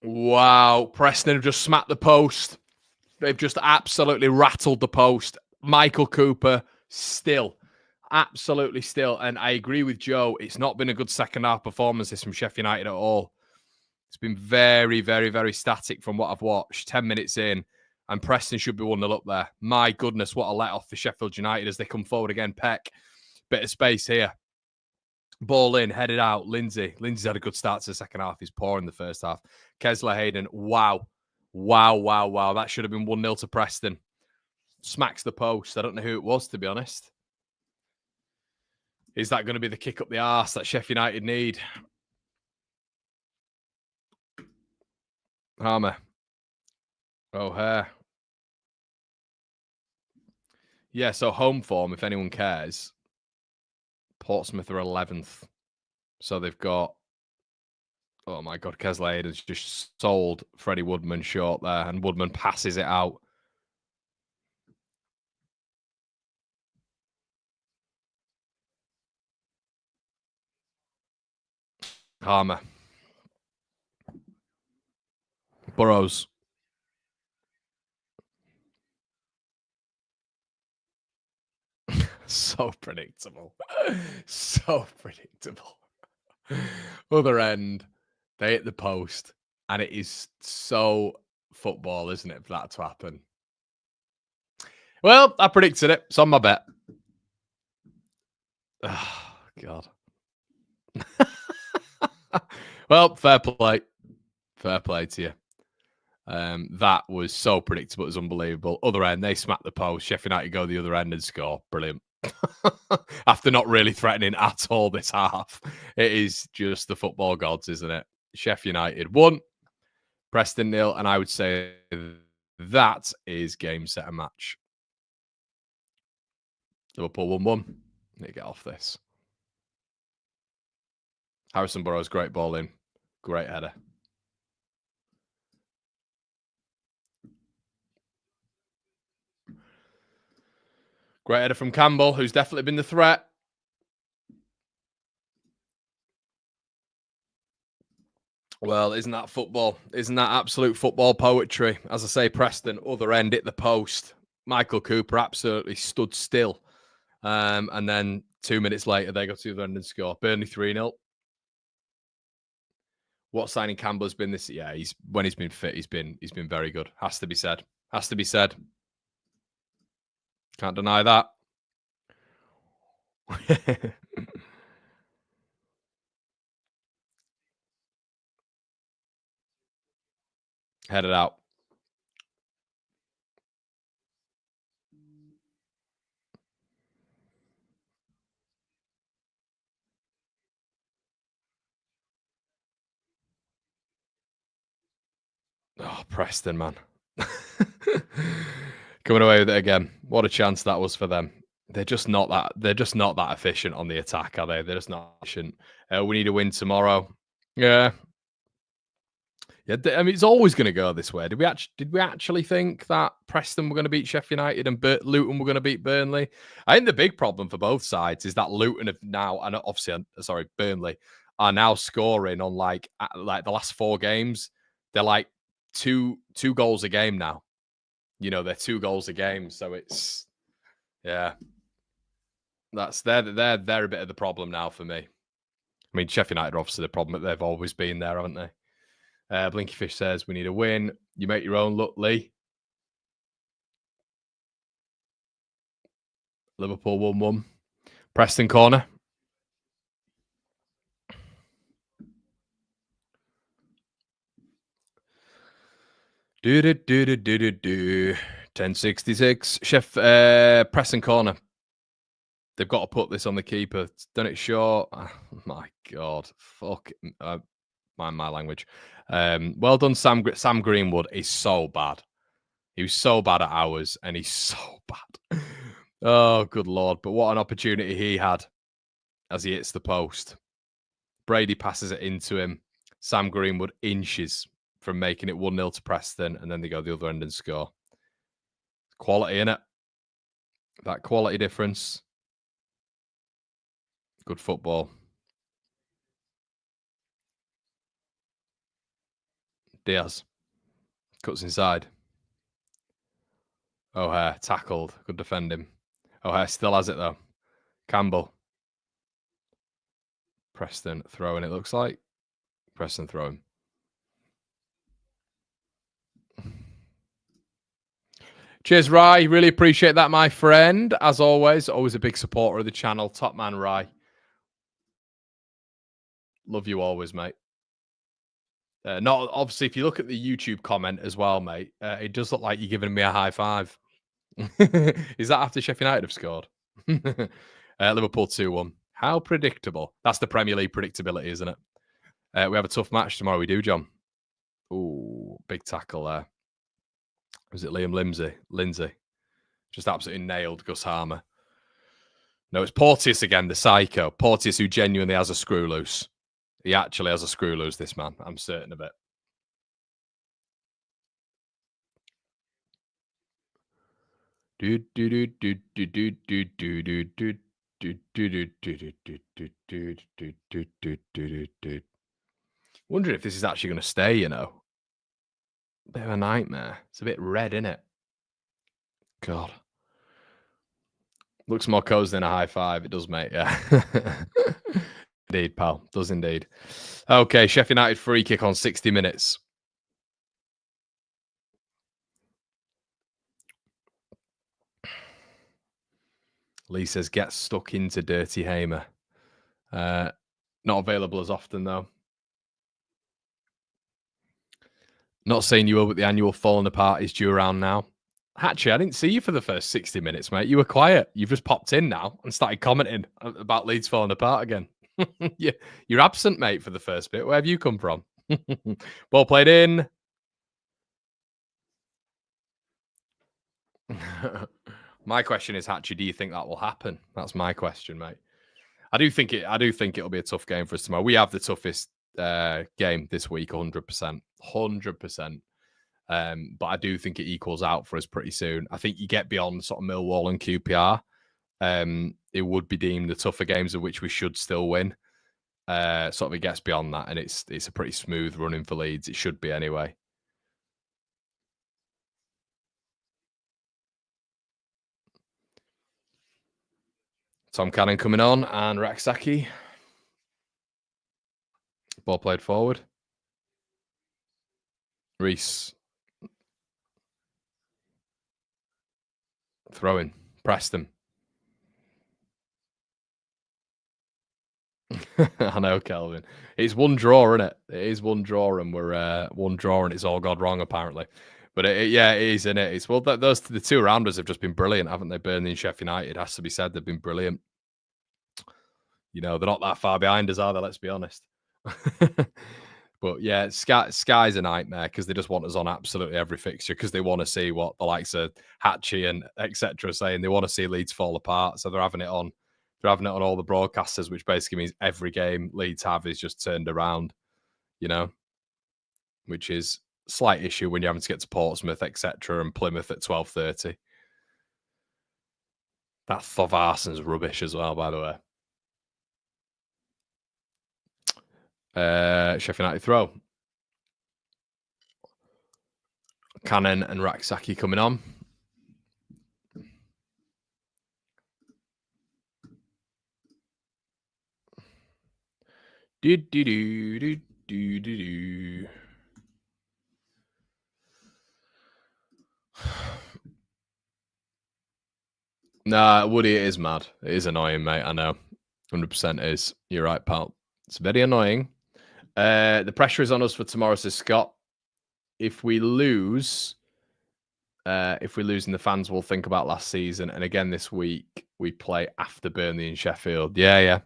Wow. Preston have just smacked the post. They've just absolutely rattled the post. Michael Cooper, still. Absolutely still. And I agree with Joe. It's not been a good second half performance from Sheffield United at all. It's been very, very, very static from what I've watched. 10 minutes in, and Preston should be 1-0 up there. My goodness, what a let-off for Sheffield United as they come forward again. Peck, bit of space here. Ball in, headed out. Lindsay's had a good start to the second half. He's poor in the first half. Kesler Hayden, wow. Wow. That should have been 1-0 to Preston. Smacks the post. I don't know who it was, to be honest. Is that going to be the kick up the arse that Sheffield United need? Harmer. O'Hare. Yeah, so home form, if anyone cares, Portsmouth are 11th. So they've got, oh my God, Kesler has just sold Freddie Woodman short there, and Woodman passes it out. Harmer. Burrows. So predictable. So predictable. Other end, they hit the post, and it is so football, isn't it, for that to happen? Well, I predicted it. It's on my bet. Oh, God. Well, fair play. Fair play to you. That was so predictable. It was unbelievable. Other end, they smack the post. Sheffield United go the other end and score. Brilliant. After not really threatening at all this half. It is just the football gods, isn't it? Sheffield United 1, Preston 0, and I would say that is game, set, and match. Liverpool 1-1. Need to get off this. Harrison Burrows, great ball in. Great header. Great header from Campbell, who's definitely been the threat. Well, isn't that football? Isn't that absolute football poetry? As I say, Preston, other end, hit the post. Michael Cooper absolutely stood still. And then 2 minutes later, they go to the other end and score. Burnley 3-0. What signing Campbell's been this? Yeah, when he's been fit, he's been very good. Has to be said. Has to be said. Can't deny that. Headed out. Oh, Preston, man. Coming away with it again. What a chance that was for them. They're just not that efficient on the attack, are they? They're just not efficient. We need a win tomorrow. Yeah. Yeah, I mean, it's always going to go this way. Did we actually think that Preston were going to beat Sheffield United and Luton were going to beat Burnley? I think the big problem for both sides is that Luton have now, and obviously, Burnley are now scoring on like the last 4 games. They're like two goals a game now. You know, they're 2 goals a game, so it's they're a bit of the problem now for me. I mean, Sheffield United are obviously the problem, but they've always been there, haven't they? Blinkyfish says we need a win. You make your own luck, Lee. Liverpool 1-1. Preston corner. Do 1066. Preston corner. They've got to put this on the keeper. Done it short. Oh, my God. Fuck. My language. Well done, Sam Greenwood is so bad. He was so bad at ours, and he's so bad. Oh, good Lord. But what an opportunity he had as he hits the post. Brady passes it into him. Sam Greenwood inches from making it 1-0 to Preston, and then they go the other end and score. Quality, innit? That quality difference. Good football. Diaz cuts inside. O'Hare tackled. Good defending. O'Hare still has it though. Campbell. Preston throwing, it looks like. Preston throwing. Cheers, Rye. Really appreciate that, my friend. As always a big supporter of the channel. Top man, Rye. Love you always, mate. Not obviously, if you look at the YouTube comment as well, mate, it does look like you're giving me a high five. Is that after Sheffield United have scored? Liverpool 2-1. How predictable. That's the Premier League predictability, isn't it? We have a tough match tomorrow. We do, John. Ooh, big tackle there. Was it Liam Lindsay? Just absolutely nailed Gus Harmer. No, it's Porteous again, the psycho. Porteous, who genuinely has a screw loose. He actually has a screw loose, this man. I'm certain of it. Wondering if this is actually going to stay, you know. Bit of a nightmare. It's a bit red, innit? God. Looks more cozy than a high five. It does, mate. Yeah. Indeed, pal. Does indeed. Okay, Sheffield United free kick on 60 minutes. Lee says, get stuck into Dirty Hamer. Not available as often, though. Not saying you will, but the annual falling apart is due around now. Hatchie, I didn't see you for the first 60 minutes, mate. You were quiet. You've just popped in now and started commenting about Leeds falling apart again. You're absent, mate, for the first bit. Where have you come from? Ball played in. My question is, Hatchie, do you think that will happen? That's my question, mate. I do think it'll be a tough game for us tomorrow. We have the toughest game this week, 100%. 100%. But I do think it equals out for us pretty soon. I think you get beyond sort of Millwall and QPR. It would be deemed the tougher games of which we should still win. Sort of it gets beyond that, and it's a pretty smooth running for Leeds. It should be anyway. Tom Cannon coming on, and Raksaki. Ball played forward. Reese. Throwing. Preston. I know, Kelvin. It's one draw, isn't it? It is one draw, and we're one draw, and it's all gone wrong, apparently. But it is, isn't it? It's the two rounders have just been brilliant, haven't they? Burnley and Sheffield United, has to be said, they've been brilliant. You know, they're not that far behind us, are they? Let's be honest. But yeah, Sky's a nightmare because they just want us on absolutely every fixture because they want to see what the likes of Hatchie and etc. saying. They want to see Leeds fall apart, so they're having it on. They're having it on all the broadcasters, which basically means every game Leeds have is just turned around. You know, which is a slight issue when you're having to get to Portsmouth, etc., and Plymouth at 12:30. That Thovarson's rubbish as well, by the way. Sheffield United throw. Cannon and Raksaki coming on. Nah, Woody, it is mad. It is annoying, mate. I know. 100% is. You're right, pal. It's very annoying. The pressure is on us for tomorrow, says Scott. If we lose, and the fans will think about last season. And again this week, we play after Burnley and Sheffield. Yeah.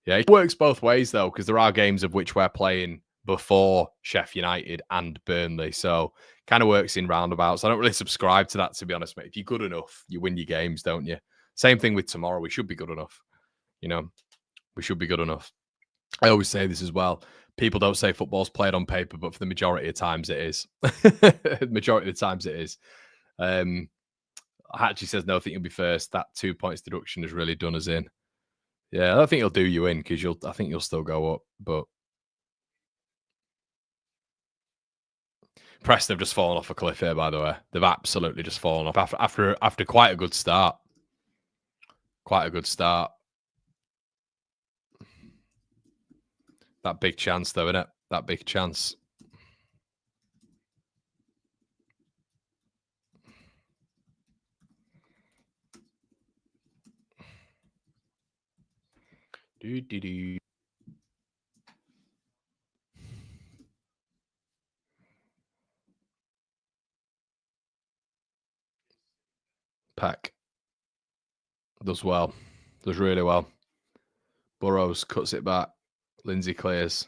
It works both ways, though, because there are games of which we're playing before Sheffield United and Burnley. So kind of works in roundabouts. I don't really subscribe to that, to be honest, mate. If you're good enough, you win your games, don't you? Same thing with tomorrow. We should be good enough. You know, we should be good enough. I always say this as well. People don't say football's played on paper, but for the majority of times it is. The majority of the times it is. Hatchie says, no, I think you'll be first. That 2 points deduction has really done us in. Yeah, I don't think he'll do you in because I think you'll still go up. But Preston have just fallen off a cliff here, by the way. They've absolutely just fallen off after quite a good start. Quite a good start. That big chance, though, isn't it? That big chance. Pack does well. Does really well. Burrows cuts it back. Lindsay clears.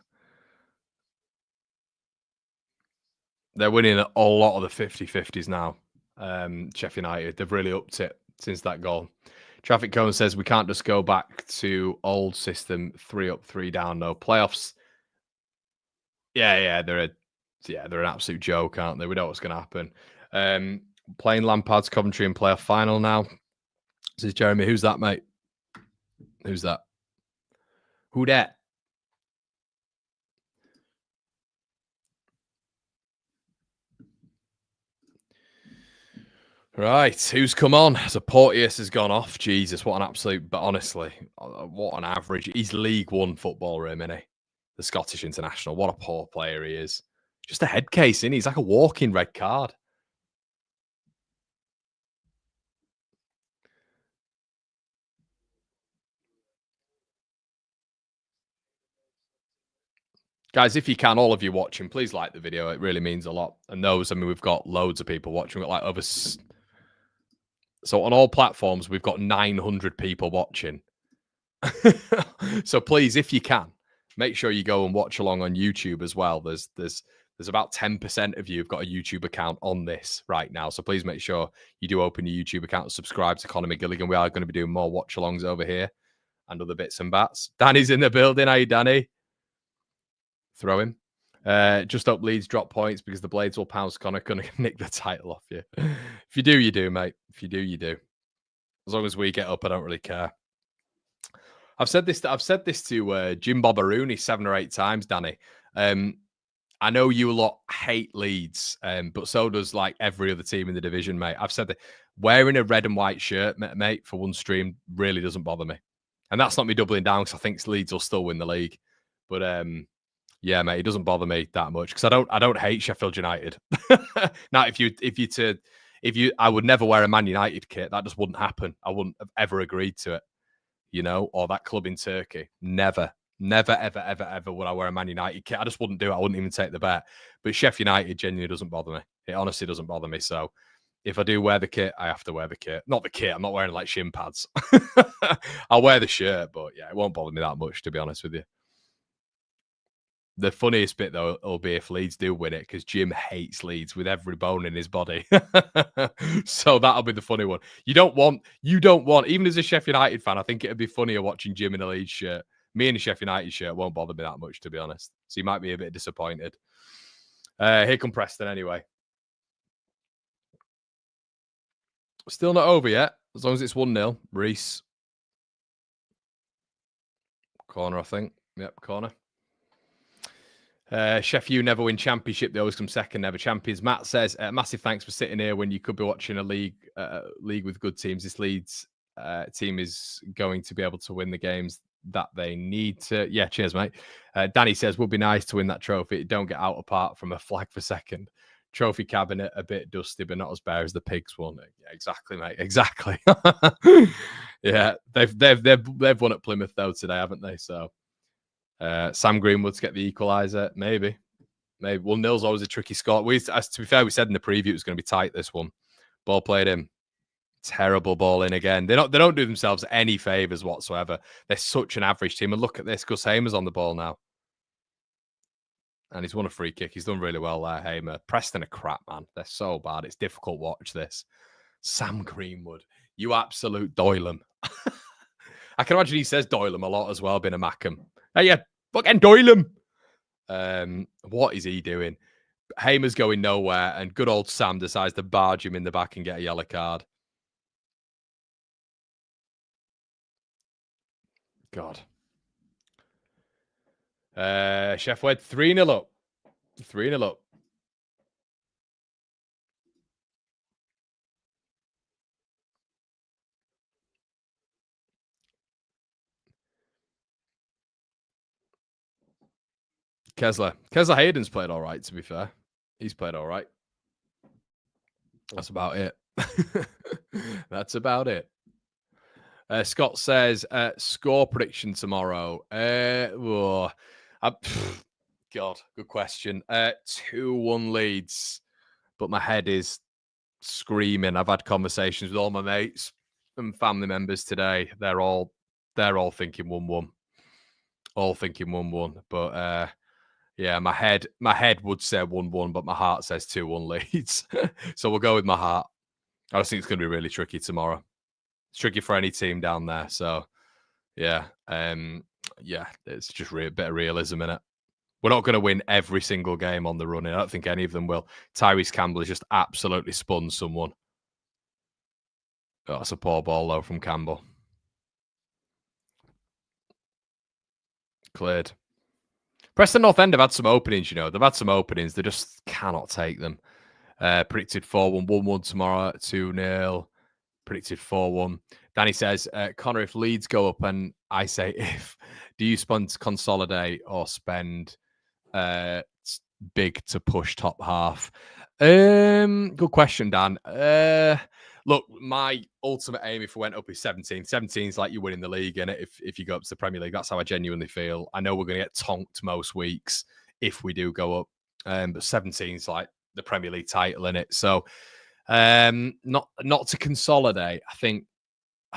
They're winning a lot of the 50-50s now. Sheffield United, they've really upped it since that goal. Traffic Cone says we can't just go back to old system, 3 up, 3 down, no playoffs. Yeah, they're an absolute joke, aren't they? We know what's going to happen. Playing Lampard's Coventry in playoff final now. Says Jeremy, who's that, mate? Who's that? Who dat? Right, who's come on? So Porteous has gone off. Jesus, what an absolute, but honestly, what an average. He's League One footballer, isn't he? The Scottish international. What a poor player he is. Just a head case, isn't he? He's like a walking red card. Guys, if you can, all of you watching, please like the video. It really means a lot. And those, I mean, we've got loads of people watching. We've got like over... So on all platforms, we've got 900 people watching. So please, if you can, make sure you go and watch along on YouTube as well. There's about 10% of you who've got a YouTube account on this right now. So please make sure you do open your YouTube account and subscribe to Conor McGilligan. We are going to be doing more watch-alongs over here and other bits and bats. Danny's in the building. How you, Danny? Throw him. Just hope Leeds drop points because the Blades will pounce Conor. Going to nick the title off you. If you do, you do, mate. If you do, you do. As long as we get up, I don't really care. I've said this to Jim Bobberoonie 7 or 8 times, Danny. I know you a lot hate Leeds, but so does like every other team in the division, mate. I've said that wearing a red and white shirt, mate, for one stream really doesn't bother me. And that's not me doubling down because I think Leeds will still win the league. But yeah, mate, it doesn't bother me that much because I don't hate Sheffield United. Now, I would never wear a Man United kit. That just wouldn't happen. I wouldn't have ever agreed to it. You know, or that club in Turkey. Never, ever would I wear a Man United kit. I just wouldn't do it. I wouldn't even take the bet. But Sheffield United genuinely doesn't bother me. It honestly doesn't bother me. So if I do wear the kit, I have to wear the kit. Not the kit. I'm not wearing like shin pads. I'll wear the shirt, but yeah, it won't bother me that much, to be honest with you. The funniest bit, though, will be if Leeds do win it, because Jim hates Leeds with every bone in his body. So that'll be the funny one. You don't want, even as a Sheffield United fan, I think it'd be funnier watching Jim in a Leeds shirt. Me in a Sheffield United shirt won't bother me that much, to be honest. So you might be a bit disappointed. Here come Preston anyway. Still not over yet, as long as it's 1-0. Reese. Corner, I think. Yep, corner. Sheffield never win championship. They always come second, never champions. Matt says, massive thanks for sitting here when you could be watching a league with good teams. This Leeds team is going to be able to win the games that they need to. Yeah, cheers, mate. Danny says, would be nice to win that trophy. Don't get out apart from a flag for second. Trophy cabinet, a bit dusty, but not as bare as the pigs one. Yeah, exactly, mate. Exactly. Yeah, they've won at Plymouth, though, today, haven't they? So... Sam Greenwood's get the equaliser, maybe. 1-0's always a tricky score. To be fair, we said in the preview it was going to be tight. This one, ball played in, terrible ball in again. They don't do themselves any favors whatsoever. They're such an average team. And look at this, Gus Hamer's on the ball now, and he's won a free kick. He's done really well there, Hamer. Preston are crap, man. They're so bad. It's difficult to watch this. Sam Greenwood, you absolute Doylem. I can imagine he says Doylem a lot as well, being a Mackham. Hey, yeah, fucking Doylem. What is he doing? Hamer's going nowhere, and good old Sam decides to barge him in the back and get a yellow card. God. Sheffield 3-0 up. 3-0 up. Kessler Hayden's played all right, to be fair. He's played all right. That's about it. That's about it. Scott says, score prediction tomorrow. God, good question. 2-1 Leeds, but my head is screaming. I've had conversations with all my mates and family members today. They're all thinking 1-1. All thinking 1-1, but yeah, my head would say 1-1, but my heart says 2-1 Leeds. So we'll go with my heart. I just think it's going to be really tricky tomorrow. It's tricky for any team down there. So yeah, it's just a bit of realism in it. We're not going to win every single game on the run. I don't think any of them will. Tyrese Campbell has just absolutely spun someone. Oh, that's a poor ball though from Campbell. Cleared. Preston North End have had some openings, you know. They've had some openings. They just cannot take them. Predicted 4-1, 1-1 tomorrow, 2-0. Predicted 4-1. Danny says, Connor, if Leeds go up, and I say if, do you consolidate or spend big to push top half? Good question, Dan. Look, my ultimate aim if we went up is 17. 17 is like you winning the league, innit? If you go up to the Premier League, that's how I genuinely feel. I know we're going to get tonked most weeks if we do go up. But 17 is like the Premier League title in it. So not to consolidate. I think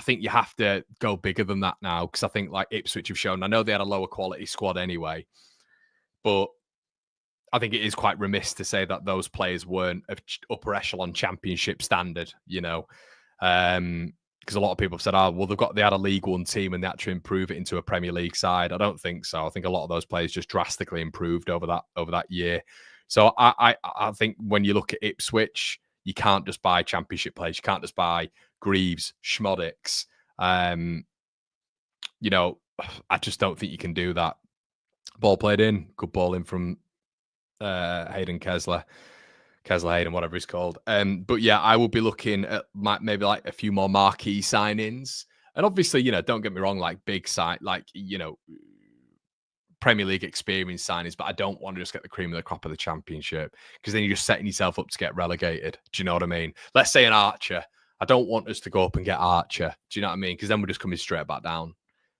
you have to go bigger than that now, because I think like Ipswich have shown. I know they had a lower quality squad anyway, but I think it is quite remiss to say that those players weren't of upper echelon Championship standard, because a lot of people have said, "Oh, well, they had a League One team and they had to improve it into a Premier League side." I don't think so. I think a lot of those players just drastically improved over that year. So I think when you look at Ipswich, you can't just buy Championship players. You can't just buy Greaves, Schmodix. I just don't think you can do that. Ball played in, good ball in from Hayden Kessler Hayden, whatever he's called. But yeah, I will be looking at maybe like a few more marquee signings. And obviously, don't get me wrong, like big site, like, Premier League experience signings, but I don't want to just get the cream of the crop of the Championship, because then you're just setting yourself up to get relegated. Do you know what I mean? Let's say an Archer. I don't want us to go up and get Archer. Do you know what I mean? Because then we're just coming straight back down.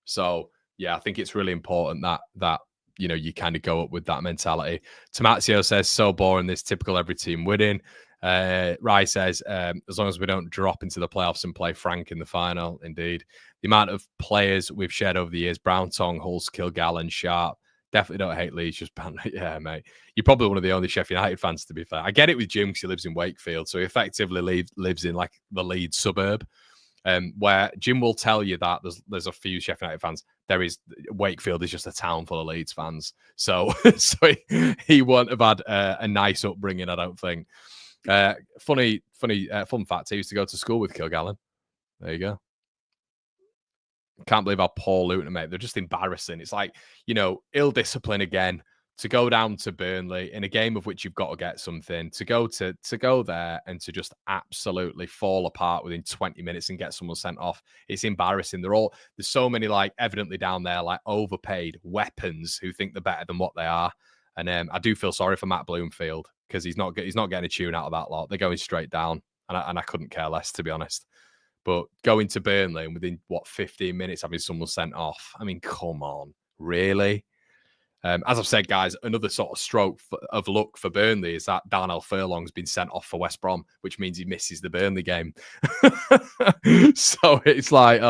So yeah, I think it's really important that you kind of go up with that mentality. Tomazio says, so boring, this typical every team winning. Rai says, as long as we don't drop into the playoffs and play Frank in the final. Indeed. The amount of players we've shared over the years, Brown, Tong, Hulse, Kilgallen, Sharp, definitely don't hate Leeds, just ban. Yeah, mate. You're probably one of the only Sheffield United fans, to be fair. I get it with Jim because he lives in Wakefield, so he effectively lives in like the Leeds suburb. Where Jim will tell you that there's a few Sheffield United fans. Wakefield is just a town full of Leeds fans. So he won't have had a nice upbringing, I don't think. Funny fun fact, he used to go to school with Kilgallen. There you go. Can't believe how poor Luton, mate. They're just embarrassing. It's like, ill discipline again. To go down to Burnley in a game of which you've got to get something, to go there and to just absolutely fall apart within 20 minutes and get someone sent off. It's embarrassing. There's so many like evidently down there like overpaid weapons who think they're better than what they are. And I do feel sorry for Matt Bloomfield, because he's not getting a tune out of that lot. They're going straight down, and I couldn't care less, to be honest. But going to Burnley and within 15 minutes having someone sent off. I mean, come on, really? As I've said, guys, another sort of stroke of luck for Burnley is that Darnell Furlong's been sent off for West Brom, which means he misses the Burnley game. So it's like,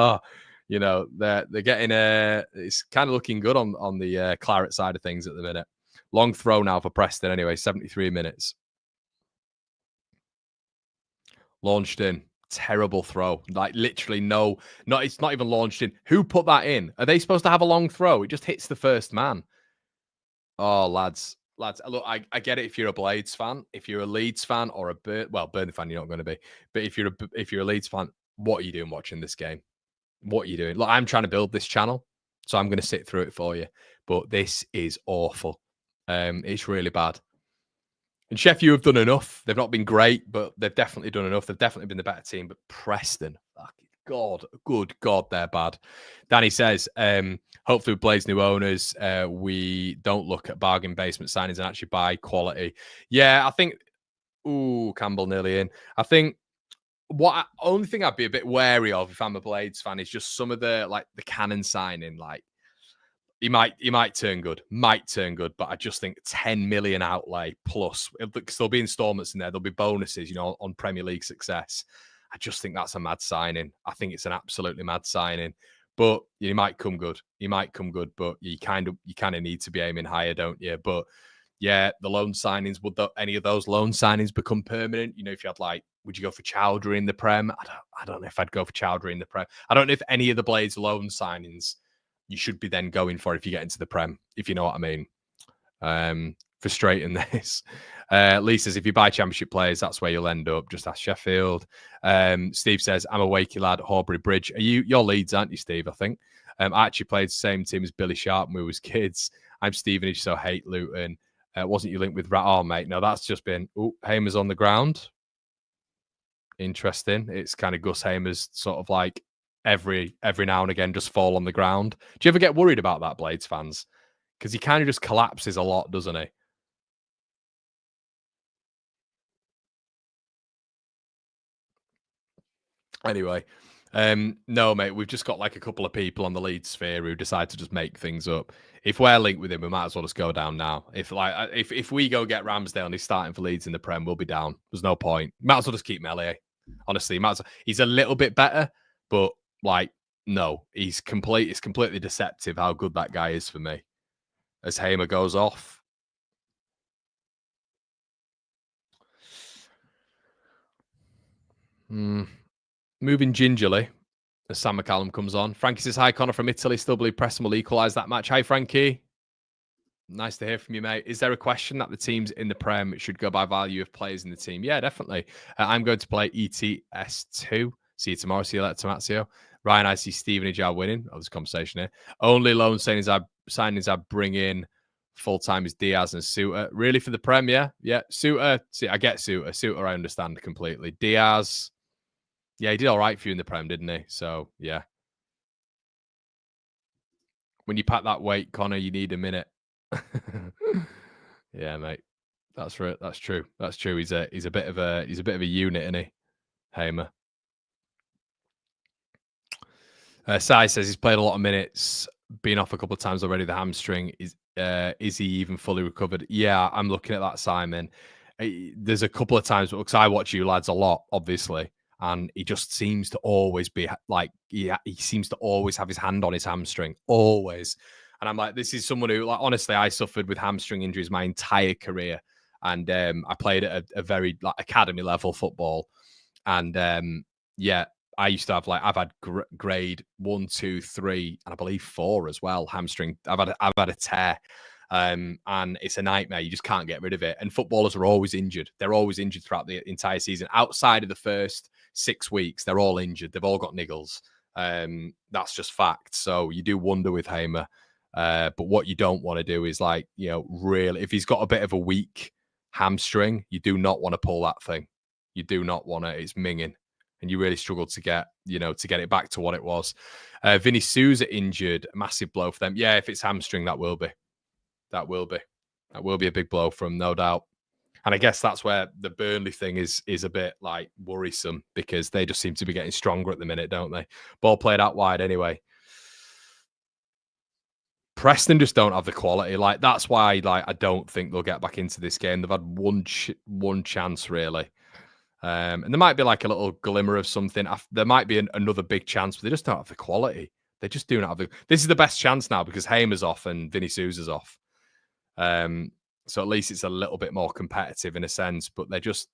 they're getting it's kind of looking good on the Claret side of things at the minute. Long throw now for Preston anyway, 73 minutes. Launched in. Terrible throw. Like literally it's not even launched in. Who put that in? Are they supposed to have a long throw? It just hits the first man. Oh, lads, look, I get it if you're a Blades fan. If you're a Leeds fan or Burnley fan, you're not going to be. But if you're a Leeds fan, what are you doing watching this game? What are you doing? Look, I'm trying to build this channel, so I'm going to sit through it for you. But this is awful. It's really bad. And Sheffield have done enough. They've not been great, but they've definitely done enough. They've definitely been the better team. But Preston, good God, they're bad. Danny says, hopefully with Blade's new owners, we don't look at bargain basement signings and actually buy quality. Yeah, I think, Campbell nearly in. I think only thing I'd be a bit wary of if I'm a Blades fan is just some of the Cannon signing, like, he might turn good, but I just think 10 million outlay plus, because there'll be installments in there, there'll be bonuses, on Premier League success. I just think that's a mad signing. I think it's an absolutely mad signing. But he might come good. But you kind of need to be aiming higher, don't you? But yeah, the loan signings, would any of those loan signings become permanent? If you had would you go for Chowdhury in the Prem? I don't know if I'd go for Chowdhury in the Prem. I don't know if any of the Blades loan signings you should be then going for if you get into the Prem, if you know what I mean. Frustrating this. Lee says, if you buy Championship players, that's where you'll end up. Just ask Sheffield. Steve says, I'm a Wakey lad, Horbury Bridge. You're Leeds, aren't you, Steve? I think. I actually played the same team as Billy Sharp when we was kids. I'm Stevenage, so hate Luton. Wasn't you linked with Oh, mate, no, that's just been Hamer's on the ground. Interesting. It's kind of Gus Hamer's sort of like every now and again just fall on the ground. Do you ever get worried about that, Blades fans? Because he kind of just collapses a lot, doesn't he? Anyway, No, mate, we've just got like a couple of people on the Leeds sphere who decide to just make things up. If we're linked with him, we might as well just go down now. If we go get Ramsdale and he's starting for Leeds in the Prem, we'll be down. There's no point. Might as well just keep Melee. Honestly, might as well. He's a little bit better, but like, no, he's complete. It's completely deceptive how good that guy is for me. As Hamer goes off. Moving gingerly as Sam McCallum comes on. Frankie says, hi, Connor from Italy. Still believe Preston will equalise that match. Hi, Frankie. Nice to hear from you, mate. Is there a question that the teams in the Prem should go by value of players in the team? Yeah, definitely. I'm going to play ETS2. See you tomorrow. See you later, Tomazio. Ryan, I see Stevenage are winning. Oh, there's a conversation here. Only loan signings I bring in full-time is Diaz and Suter. Really for the Prem, yeah? Yeah, Suter. See, I get Suter. Suter, I understand completely. Diaz, yeah, he did all right for you in the Prem, didn't he? So, yeah. When you pack that weight, Connor, you need a minute. Yeah, mate. That's right. That's true. That's true. He's a bit of a unit, isn't he? Hamer. Sai says he's played a lot of minutes, been off a couple of times already. The hamstring is he even fully recovered? Yeah, I'm looking at that, Simon. There's a couple of times because I watch you lads a lot, obviously, and he just seems to always be like he seems to always have his hand on his hamstring, always. And I'm like, this is someone who, like, honestly, I suffered with hamstring injuries my entire career, and I played at a very like academy level football, and yeah, I used to have like I've had grade 1, 2, 3, and I believe 4 as well. Hamstring. I've had a tear, and it's a nightmare. You just can't get rid of it. And footballers are always injured. They're always injured throughout the entire season. Outside of the first 6 weeks, they're all injured. They've all got niggles. That's just fact. So you do wonder with Hamer. But what you don't want to do is like, really, if he's got a bit of a weak hamstring, you do not want to pull that thing. You do not want to. It's minging. And you really struggle to get it back to what it was. Vinny Souza injured, a massive blow for them. Yeah, if it's hamstring, that will be a big blow for him, no doubt. And I guess that's where the Burnley thing is a bit like worrisome because they just seem to be getting stronger at the minute, don't they? Ball played out wide anyway. Preston just don't have the quality. Like that's why, I don't think they'll get back into this game. They've had one chance really. And there might be like a little glimmer of something. There might be another big chance, but they just don't have the quality. They just do not have the. This is the best chance now because Hamer's off and Vinny Souza's off. So at least it's a little bit more competitive in a sense. But they just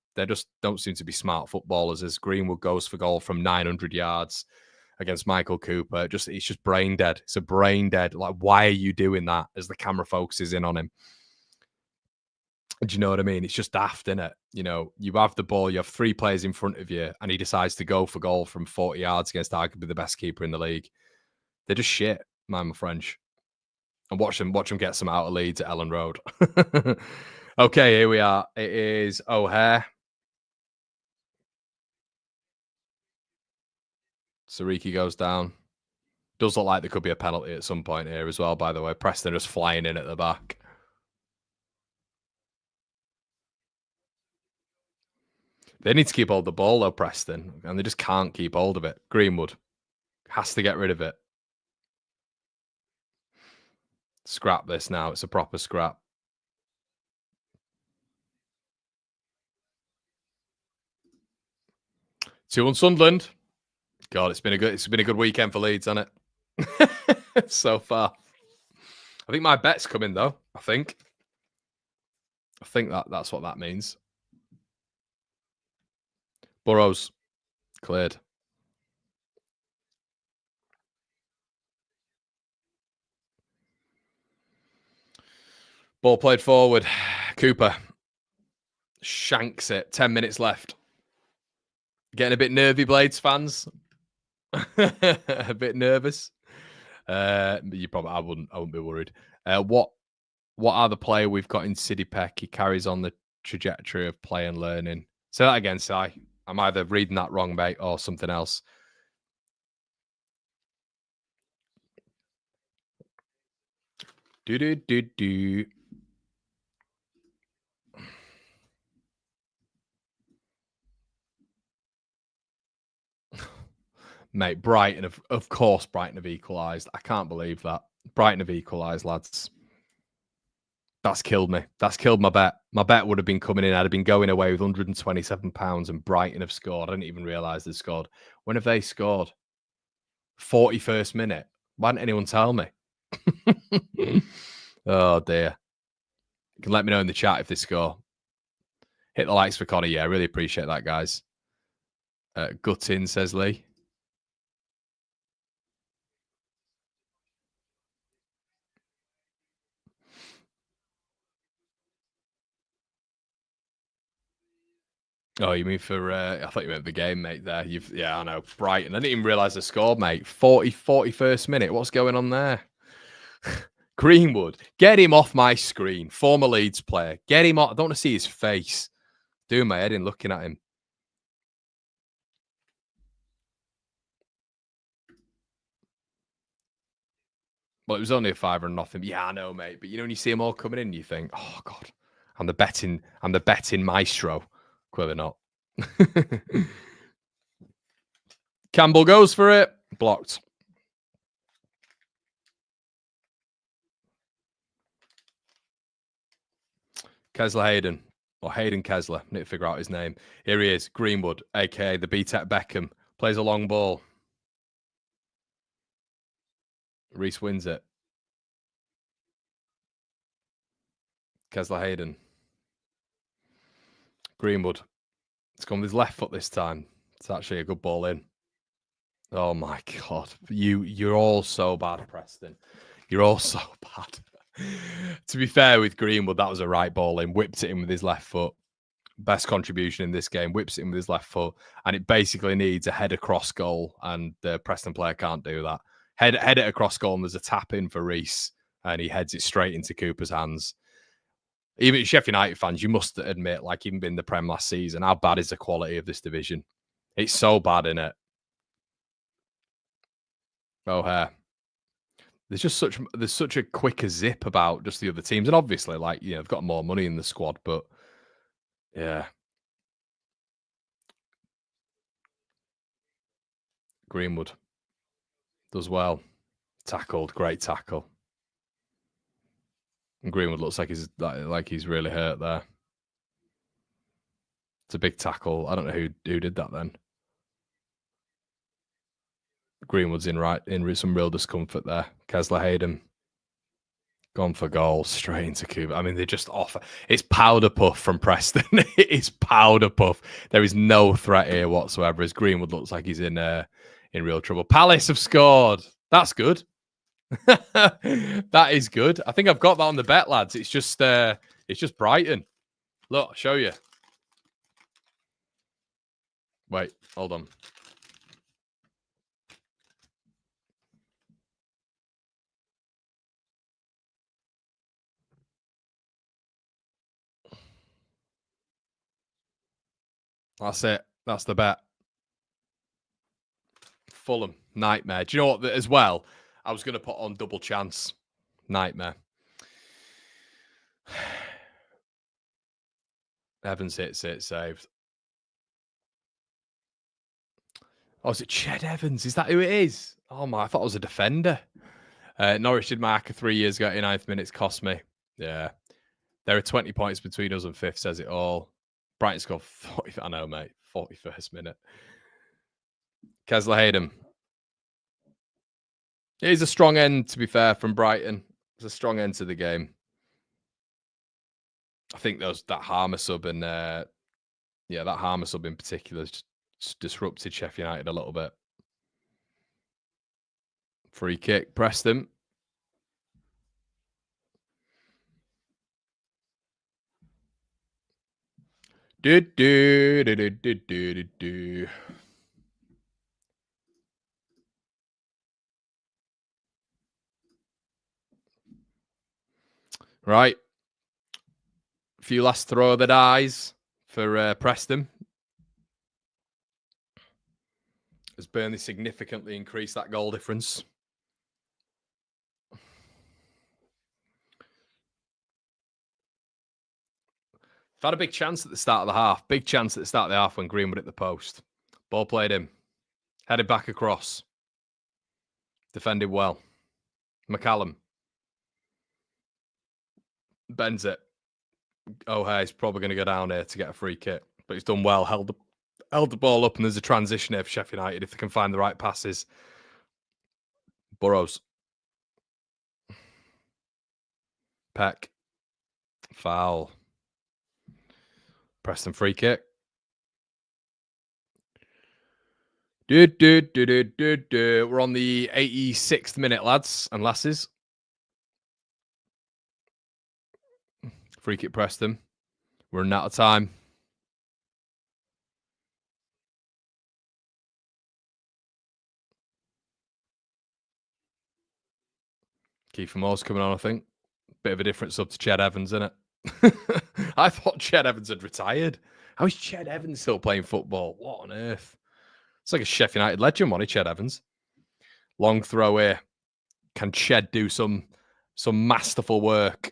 don't seem to be smart footballers. As Greenwood goes for goal from 900 yards against Michael Cooper, it's just brain dead. It's a brain dead. Like, why are you doing that? As the camera focuses in on him. Do you know what I mean? It's just daft, isn't it? You have the ball, you have 3 players in front of you, and he decides to go for goal from 40 yards against arguably the best keeper in the league. They're just shit, mind my French. And watch them get some out of Leeds at Ellen Road. Okay, here we are. It is O'Hare. Sariki goes down. Does look like there could be a penalty at some point here as well, by the way. Preston just flying in at the back. They need to keep hold of the ball, though, Preston, and they just can't keep hold of it. Greenwood has to get rid of it. Scrap this now. It's a proper scrap. 2 on Sunderland. God, it's been a good weekend for Leeds, hasn't it? So far. I think my bet's coming though. I think that's what that means. Burrows cleared. Ball played forward. Cooper shanks it. 10 minutes left. Getting a bit nervy, Blades fans. A bit nervous. You probably I wouldn't be worried. What are the player we've got in City Peck? He carries on the trajectory of play and learning. Say that again, Si. I'm either reading that wrong, mate, or something else. Do. Mate, Brighton, of course, Brighton have equalised. I can't believe that. Brighton have equalised, lads. That's killed me. That's killed my bet. My bet would have been coming in. I'd have been going away with £127 and Brighton have scored. I didn't even realise they'd scored. When have they scored? 41st minute. Why didn't anyone tell me? Oh, dear. You can let me know in the chat if they score. Hit the likes for Connor. Yeah, I really appreciate that, guys. Guttin, says Lee. Oh, you mean for, I thought you meant the game, mate, there. Yeah, I know. Brighton. I didn't even realise they scored, mate. 41st minute. What's going on there? Greenwood. Get him off my screen. Former Leeds player. Get him off. I don't want to see his face. Doing my head in looking at him. Well, it was only a 5-0. Yeah, I know, mate. But you know, when you see them all coming in, you think, oh, God, I'm the betting maestro. Clearly not. Campbell goes for it. Blocked. Kesler Hayden. Or Hayden Kesler. Need to figure out his name. Here he is. Greenwood, a.k.a. the BTEC Beckham. Plays a long ball. Reese wins it. Kesler Hayden. Greenwood. It's gone with his left foot this time. It's actually a good ball in. Oh my God. You're all so bad, Preston. You're all so bad. To be fair with Greenwood, that was a right ball in. Whipped it in with his left foot. Best contribution in this game. Whips it in with his left foot. And it basically needs a header cross goal. And the Preston player can't do that. Head it across goal and there's a tap in for Reese. And he heads it straight into Cooper's hands. Even Sheffield United fans, you must admit, like even in the Prem last season, how bad is the quality of this division? It's so bad, isn't it? O'Hare. There's such a quicker zip about just the other teams. And obviously, like, you know, they've got more money in the squad, but yeah. Greenwood does well. Tackled, great tackle. And Greenwood looks like he's really hurt there. It's a big tackle. I don't know who did that then. Greenwood's in some real discomfort there. Kesler Hayden gone for goal straight into Cuba. I mean, they just offer. It's powder puff from Preston. It is powder puff. There is no threat here whatsoever. As Greenwood looks like he's in real trouble. Palace have scored. That's good. That is good. I think I've got that on the bet, lads. It's just Brighton. Look, I'll show you. Wait, hold on. That's it. That's the bet. Fulham, nightmare. Do you know what? As well, I was going to put on double chance. Nightmare. Evans hits it, saved. Oh, is it Ched Evans? Is that who it is? Oh my, I thought it was a defender. Norwich did mark 3 years ago, 89th minutes, cost me. Yeah. There are 20 points between us and fifth, says it all. Brighton scored 40, I know, mate. 41st minute. Kesler Hayden. It is a strong end, to be fair, from Brighton. It's a strong end to the game. I think that Harmer sub and that Harmer sub in particular has just disrupted Sheffield United a little bit. Free kick, Preston. Right. A few last throw of the dice for Preston. Has Burnley significantly increased that goal difference? Had a big chance at the start of the half. Big chance at the start of the half when Greenwood hit the post. Ball played in. Headed back across. Defended well. McCallum. Bends it. O'Hare is probably going to go down here to get a free kick. But he's done well. Held the ball up, and there's a transition here for Sheffield United if they can find the right passes. Burrows. Peck. Foul. Preston free kick. We're on the 86th minute, lads and lasses. Free kick Preston. We're running out of time. Kiefer Moore's coming on, I think. Bit of a different sub to Ched Evans, isn't it? I thought Ched Evans had retired. How is Ched Evans still playing football? What on earth? It's like a Sheffield United legend, wasn't he, Ched Evans? Long throw here. Can Ched do some masterful work?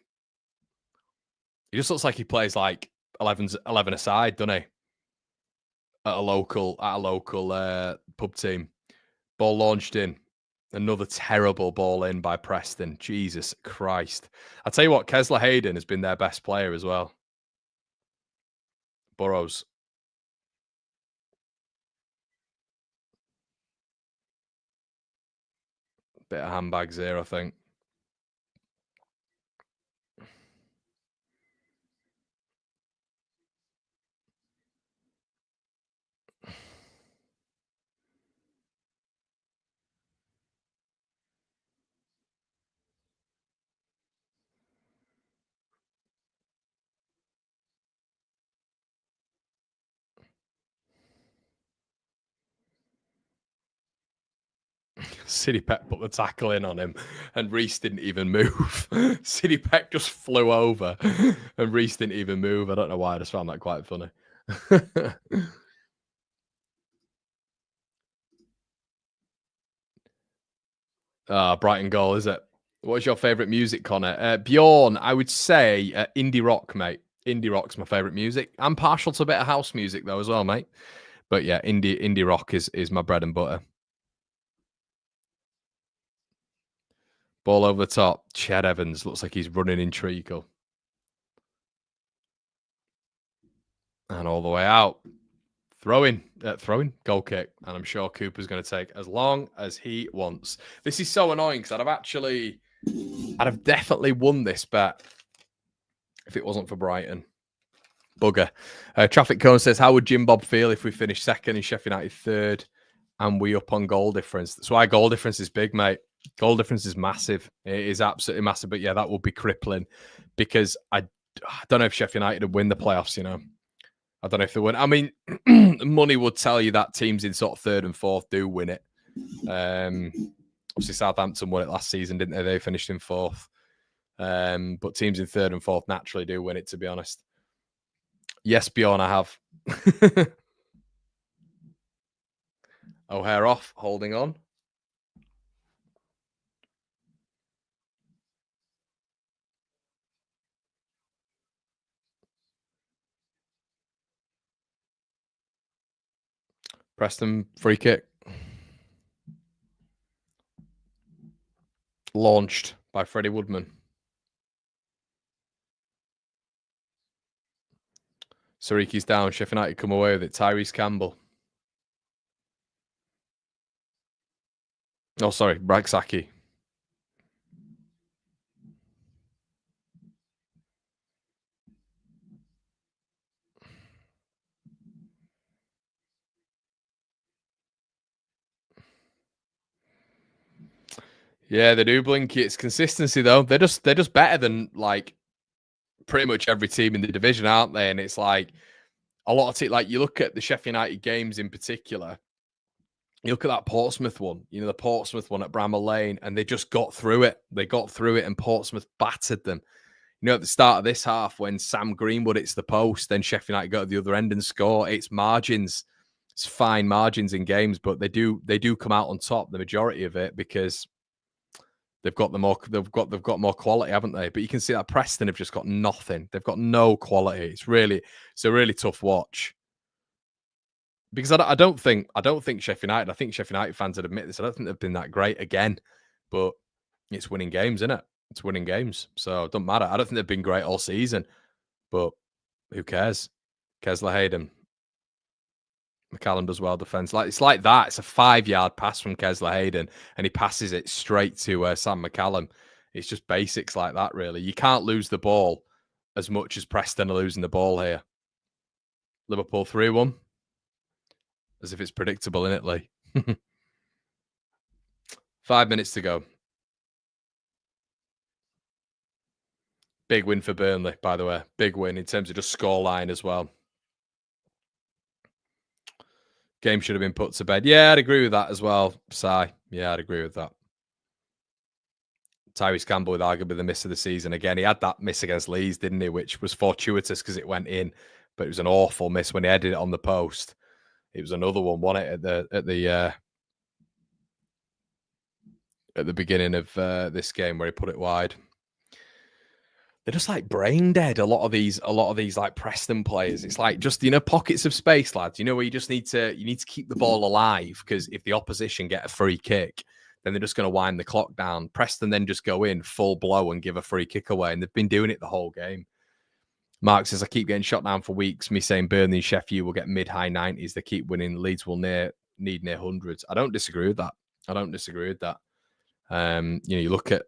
He just looks like he plays like 11 aside, doesn't he? At a local pub team. Ball launched in. Another terrible ball in by Preston. Jesus Christ. I'll tell you what, Kesler Hayden has been their best player as well. Burrows. Bit of handbags here, I think. City Peck put the tackle in on him and Reese didn't even move. City Peck just flew over and Reese didn't even move. I don't know why. I just found that quite funny. Brighton goal, is it? What's your favourite music, Connor? Bjorn, I would say indie rock, mate. Indie rock's my favourite music. I'm partial to a bit of house music, though, as well, mate. But yeah, indie rock is my bread and butter. Ball over the top. Ched Evans looks like he's running in treacle. And all the way out. Throwing, goal kick. And I'm sure Cooper's going to take as long as he wants. This is so annoying because I'd have definitely won this bet if it wasn't for Brighton. Bugger. Traffic Cone says, how would Jim Bob feel if we finished second and Sheffield United third and we up on goal difference? That's why goal difference is big, mate. Goal difference is massive. It is absolutely massive. But yeah, that would be crippling because I don't know if Sheffield United would win the playoffs, you know. I don't know if they would. I mean, money would tell you that teams in sort of third and fourth do win it. Obviously, Southampton won it last season, didn't they? They finished in fourth. But teams in third and fourth naturally do win it, to be honest. Yes, Bjorn, I have. O'Hare off, holding on. Preston, free kick. Launched by Freddie Woodman. Sariki's down. Sheffield United come away with it. Tyrese Campbell. Oh, sorry. Bragsaki. Yeah, they do blink. It's consistency, though. They're just better than like pretty much every team in the division, aren't they? And it's like a lot of teams. Like you look at the Sheffield United games in particular. You look at that Portsmouth one. You know the Portsmouth one at Bramall Lane, and they just got through it. They got through it, and Portsmouth battered them. You know, at the start of this half, when Sam Greenwood hits the post, then Sheffield United go to the other end and score. It's margins. It's fine margins in games, but they do come out on top the majority of it because they've got more quality, haven't they? But you can see that Preston have just got nothing. They've got no quality. It's a really tough watch. because I don't think Sheffield United. I think Sheffield United fans would admit this. I don't think they've been that great again, but it's winning games, isn't it? It's winning games, so it doesn't matter. I don't think they've been great all season, but who cares? Kesler Hayden, McCallum does well defense. Like it's like that. It's a 5-yard pass from Kesler Hayden, and he passes it straight to Sam McCallum. It's just basics like that, really. You can't lose the ball as much as Preston are losing the ball here. Liverpool 3-1. As if it's predictable, innit, Lee? 5 minutes to go. Big win for Burnley, by the way. Big win in terms of just scoreline as well. Game should have been put to bed. Yeah, I'd agree with that as well, Si. Yeah, I'd agree with that. Tyrese Campbell with arguably the miss of the season again. He had that miss against Leeds, didn't he? Which was fortuitous because it went in, but it was an awful miss when he headed it on the post. It was another one, wasn't it, at the beginning of this game where he put it wide. They're just like brain dead. A lot of these like Preston players. It's like just pockets of space, lads. Where you just need to keep the ball alive because if the opposition get a free kick, then they're just going to wind the clock down. Preston then just go in full blow and give a free kick away, and they've been doing it the whole game. Mark says, I keep getting shot down for weeks. Me saying Burnley and Sheffield will get mid-high 90s. They keep winning. Leeds will need near hundreds. I don't disagree with that. You look at...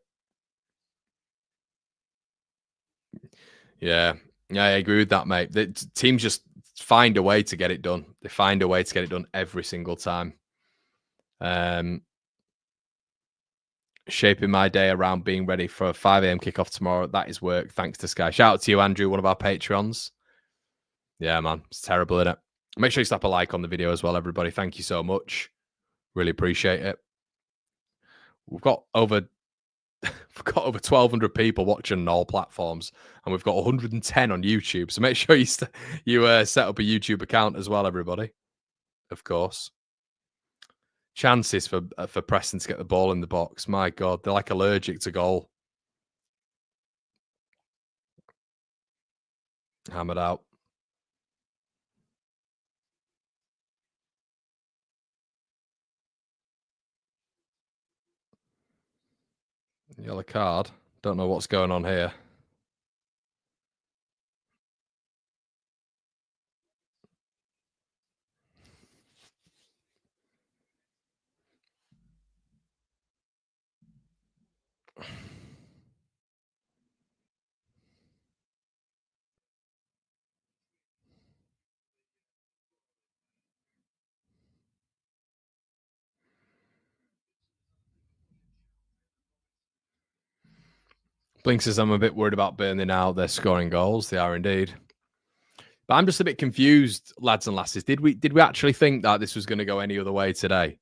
Yeah, I agree with that, mate. The teams just find a way to get it done. They find a way to get it done every single time. Shaping my day around being ready for a 5 a.m. kickoff tomorrow. That is work. Thanks to Sky. Shout out to you, Andrew, one of our Patreons. Yeah, man. It's terrible, isn't it? Make sure you slap a like on the video as well, everybody. Thank you so much. Really appreciate it. We've got over 1,200 people watching on all platforms, and we've got 110 on YouTube. So make sure you set up a YouTube account as well, everybody. Of course. Chances for Preston to get the ball in the box. My God, they're like allergic to goal. Hammered out. Yellow card. Don't know what's going on here. Blink says, I'm a bit worried about Burnley now. They're scoring goals. They are indeed. But I'm just a bit confused, lads and lasses. Did we actually think that this was going to go any other way today?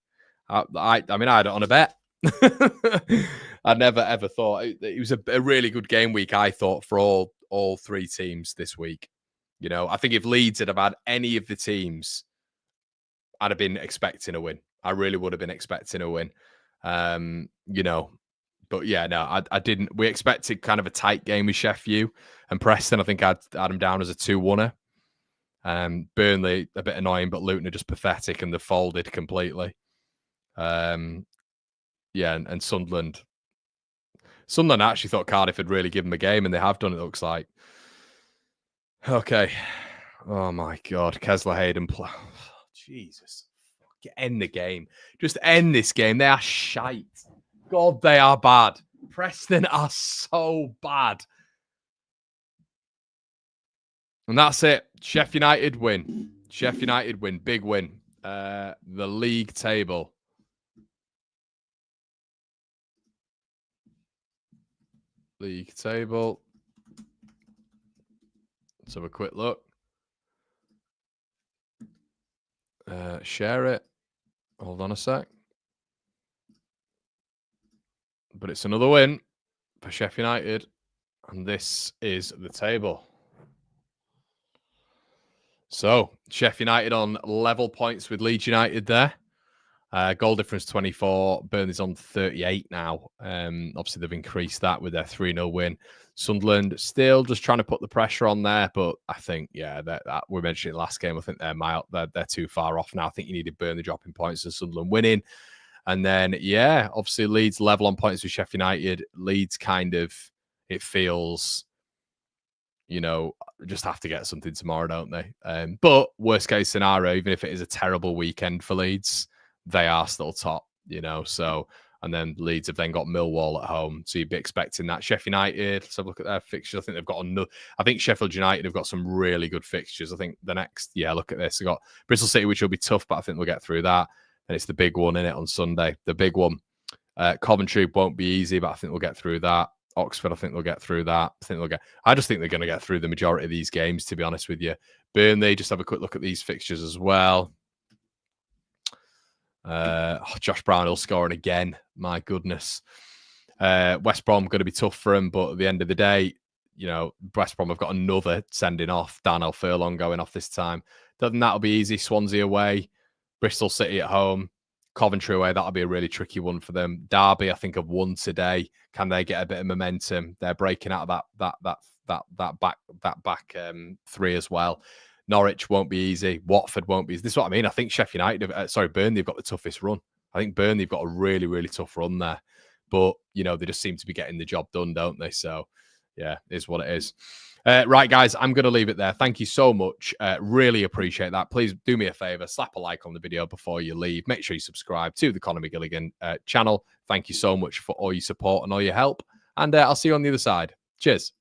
I mean, I had it on a bet. I never ever thought it was a really good game week. I thought for all three teams this week. I think if Leeds had had any of the teams, I'd have been expecting a win. I really would have been expecting a win. But yeah, no, I didn't. We expected kind of a tight game with Sheffield and Preston. I think I'd had them down as a 2-1er. Burnley, a bit annoying, but Luton are just pathetic and they're folded completely. And Sunderland. Sunderland actually thought Cardiff had really given them a game, and they have done, it looks like. Okay. Oh, my God. Kesler Hayden. Jesus. End the game. Just end this game. They are shite. God, they are bad. Preston are so bad. And that's it. Sheffield United win. Big win. The league table. Let's have a quick look. Share it. Hold on a sec. But it's another win for Sheffield United. And this is the table. So, Sheffield United on level points with Leeds United there. Goal difference 24. Burnley's on 38 now. Obviously, they've increased that with their 3-0 win. Sunderland still just trying to put the pressure on there, but I think, yeah, that we mentioned it last game. I think they're too far off now. I think you needed Burnley dropping points and Sunderland winning. And then, yeah, obviously Leeds level on points with Sheffield United. Leeds kind of, it feels, just have to get something tomorrow, don't they? But worst case scenario, even if it is a terrible weekend for Leeds, they are still top, so... And then Leeds have then got Millwall at home. So you'd be expecting that. Sheffield United, let's have a look at their fixtures. I think they've got I think Sheffield United have got some really good fixtures. I think the next, look at this. They've got Bristol City, which will be tough, but I think they'll get through that. And it's the big one, in it, on Sunday. The big one. Coventry won't be easy, but I think they'll get through that. Oxford, I think they'll get through that. I just think they're going to get through the majority of these games, to be honest with you. Burnley, just have a quick look at these fixtures as well. Josh Brownhill scoring again. My goodness. West Brom going to be tough for him, but at the end of the day, West Brom have got another sending off. Darnell Furlong going off this time. Don't think that'll be easy. Swansea away, Bristol City at home, Coventry away. That'll be a really tricky one for them. Derby, I think, have won today. Can they get a bit of momentum? They're breaking out of that back three as well. Norwich won't be easy. Watford won't be easy. This is what I mean. I think Sheffield United, Burnley have got the toughest run. I think Burnley have got a really, really tough run there. But, they just seem to be getting the job done, don't they? So, yeah, it is what it is. Right, guys, I'm going to leave it there. Thank you so much. Really appreciate that. Please do me a favor. Slap a like on the video before you leave. Make sure you subscribe to the Conor McGilligan channel. Thank you so much for all your support and all your help. And I'll see you on the other side. Cheers.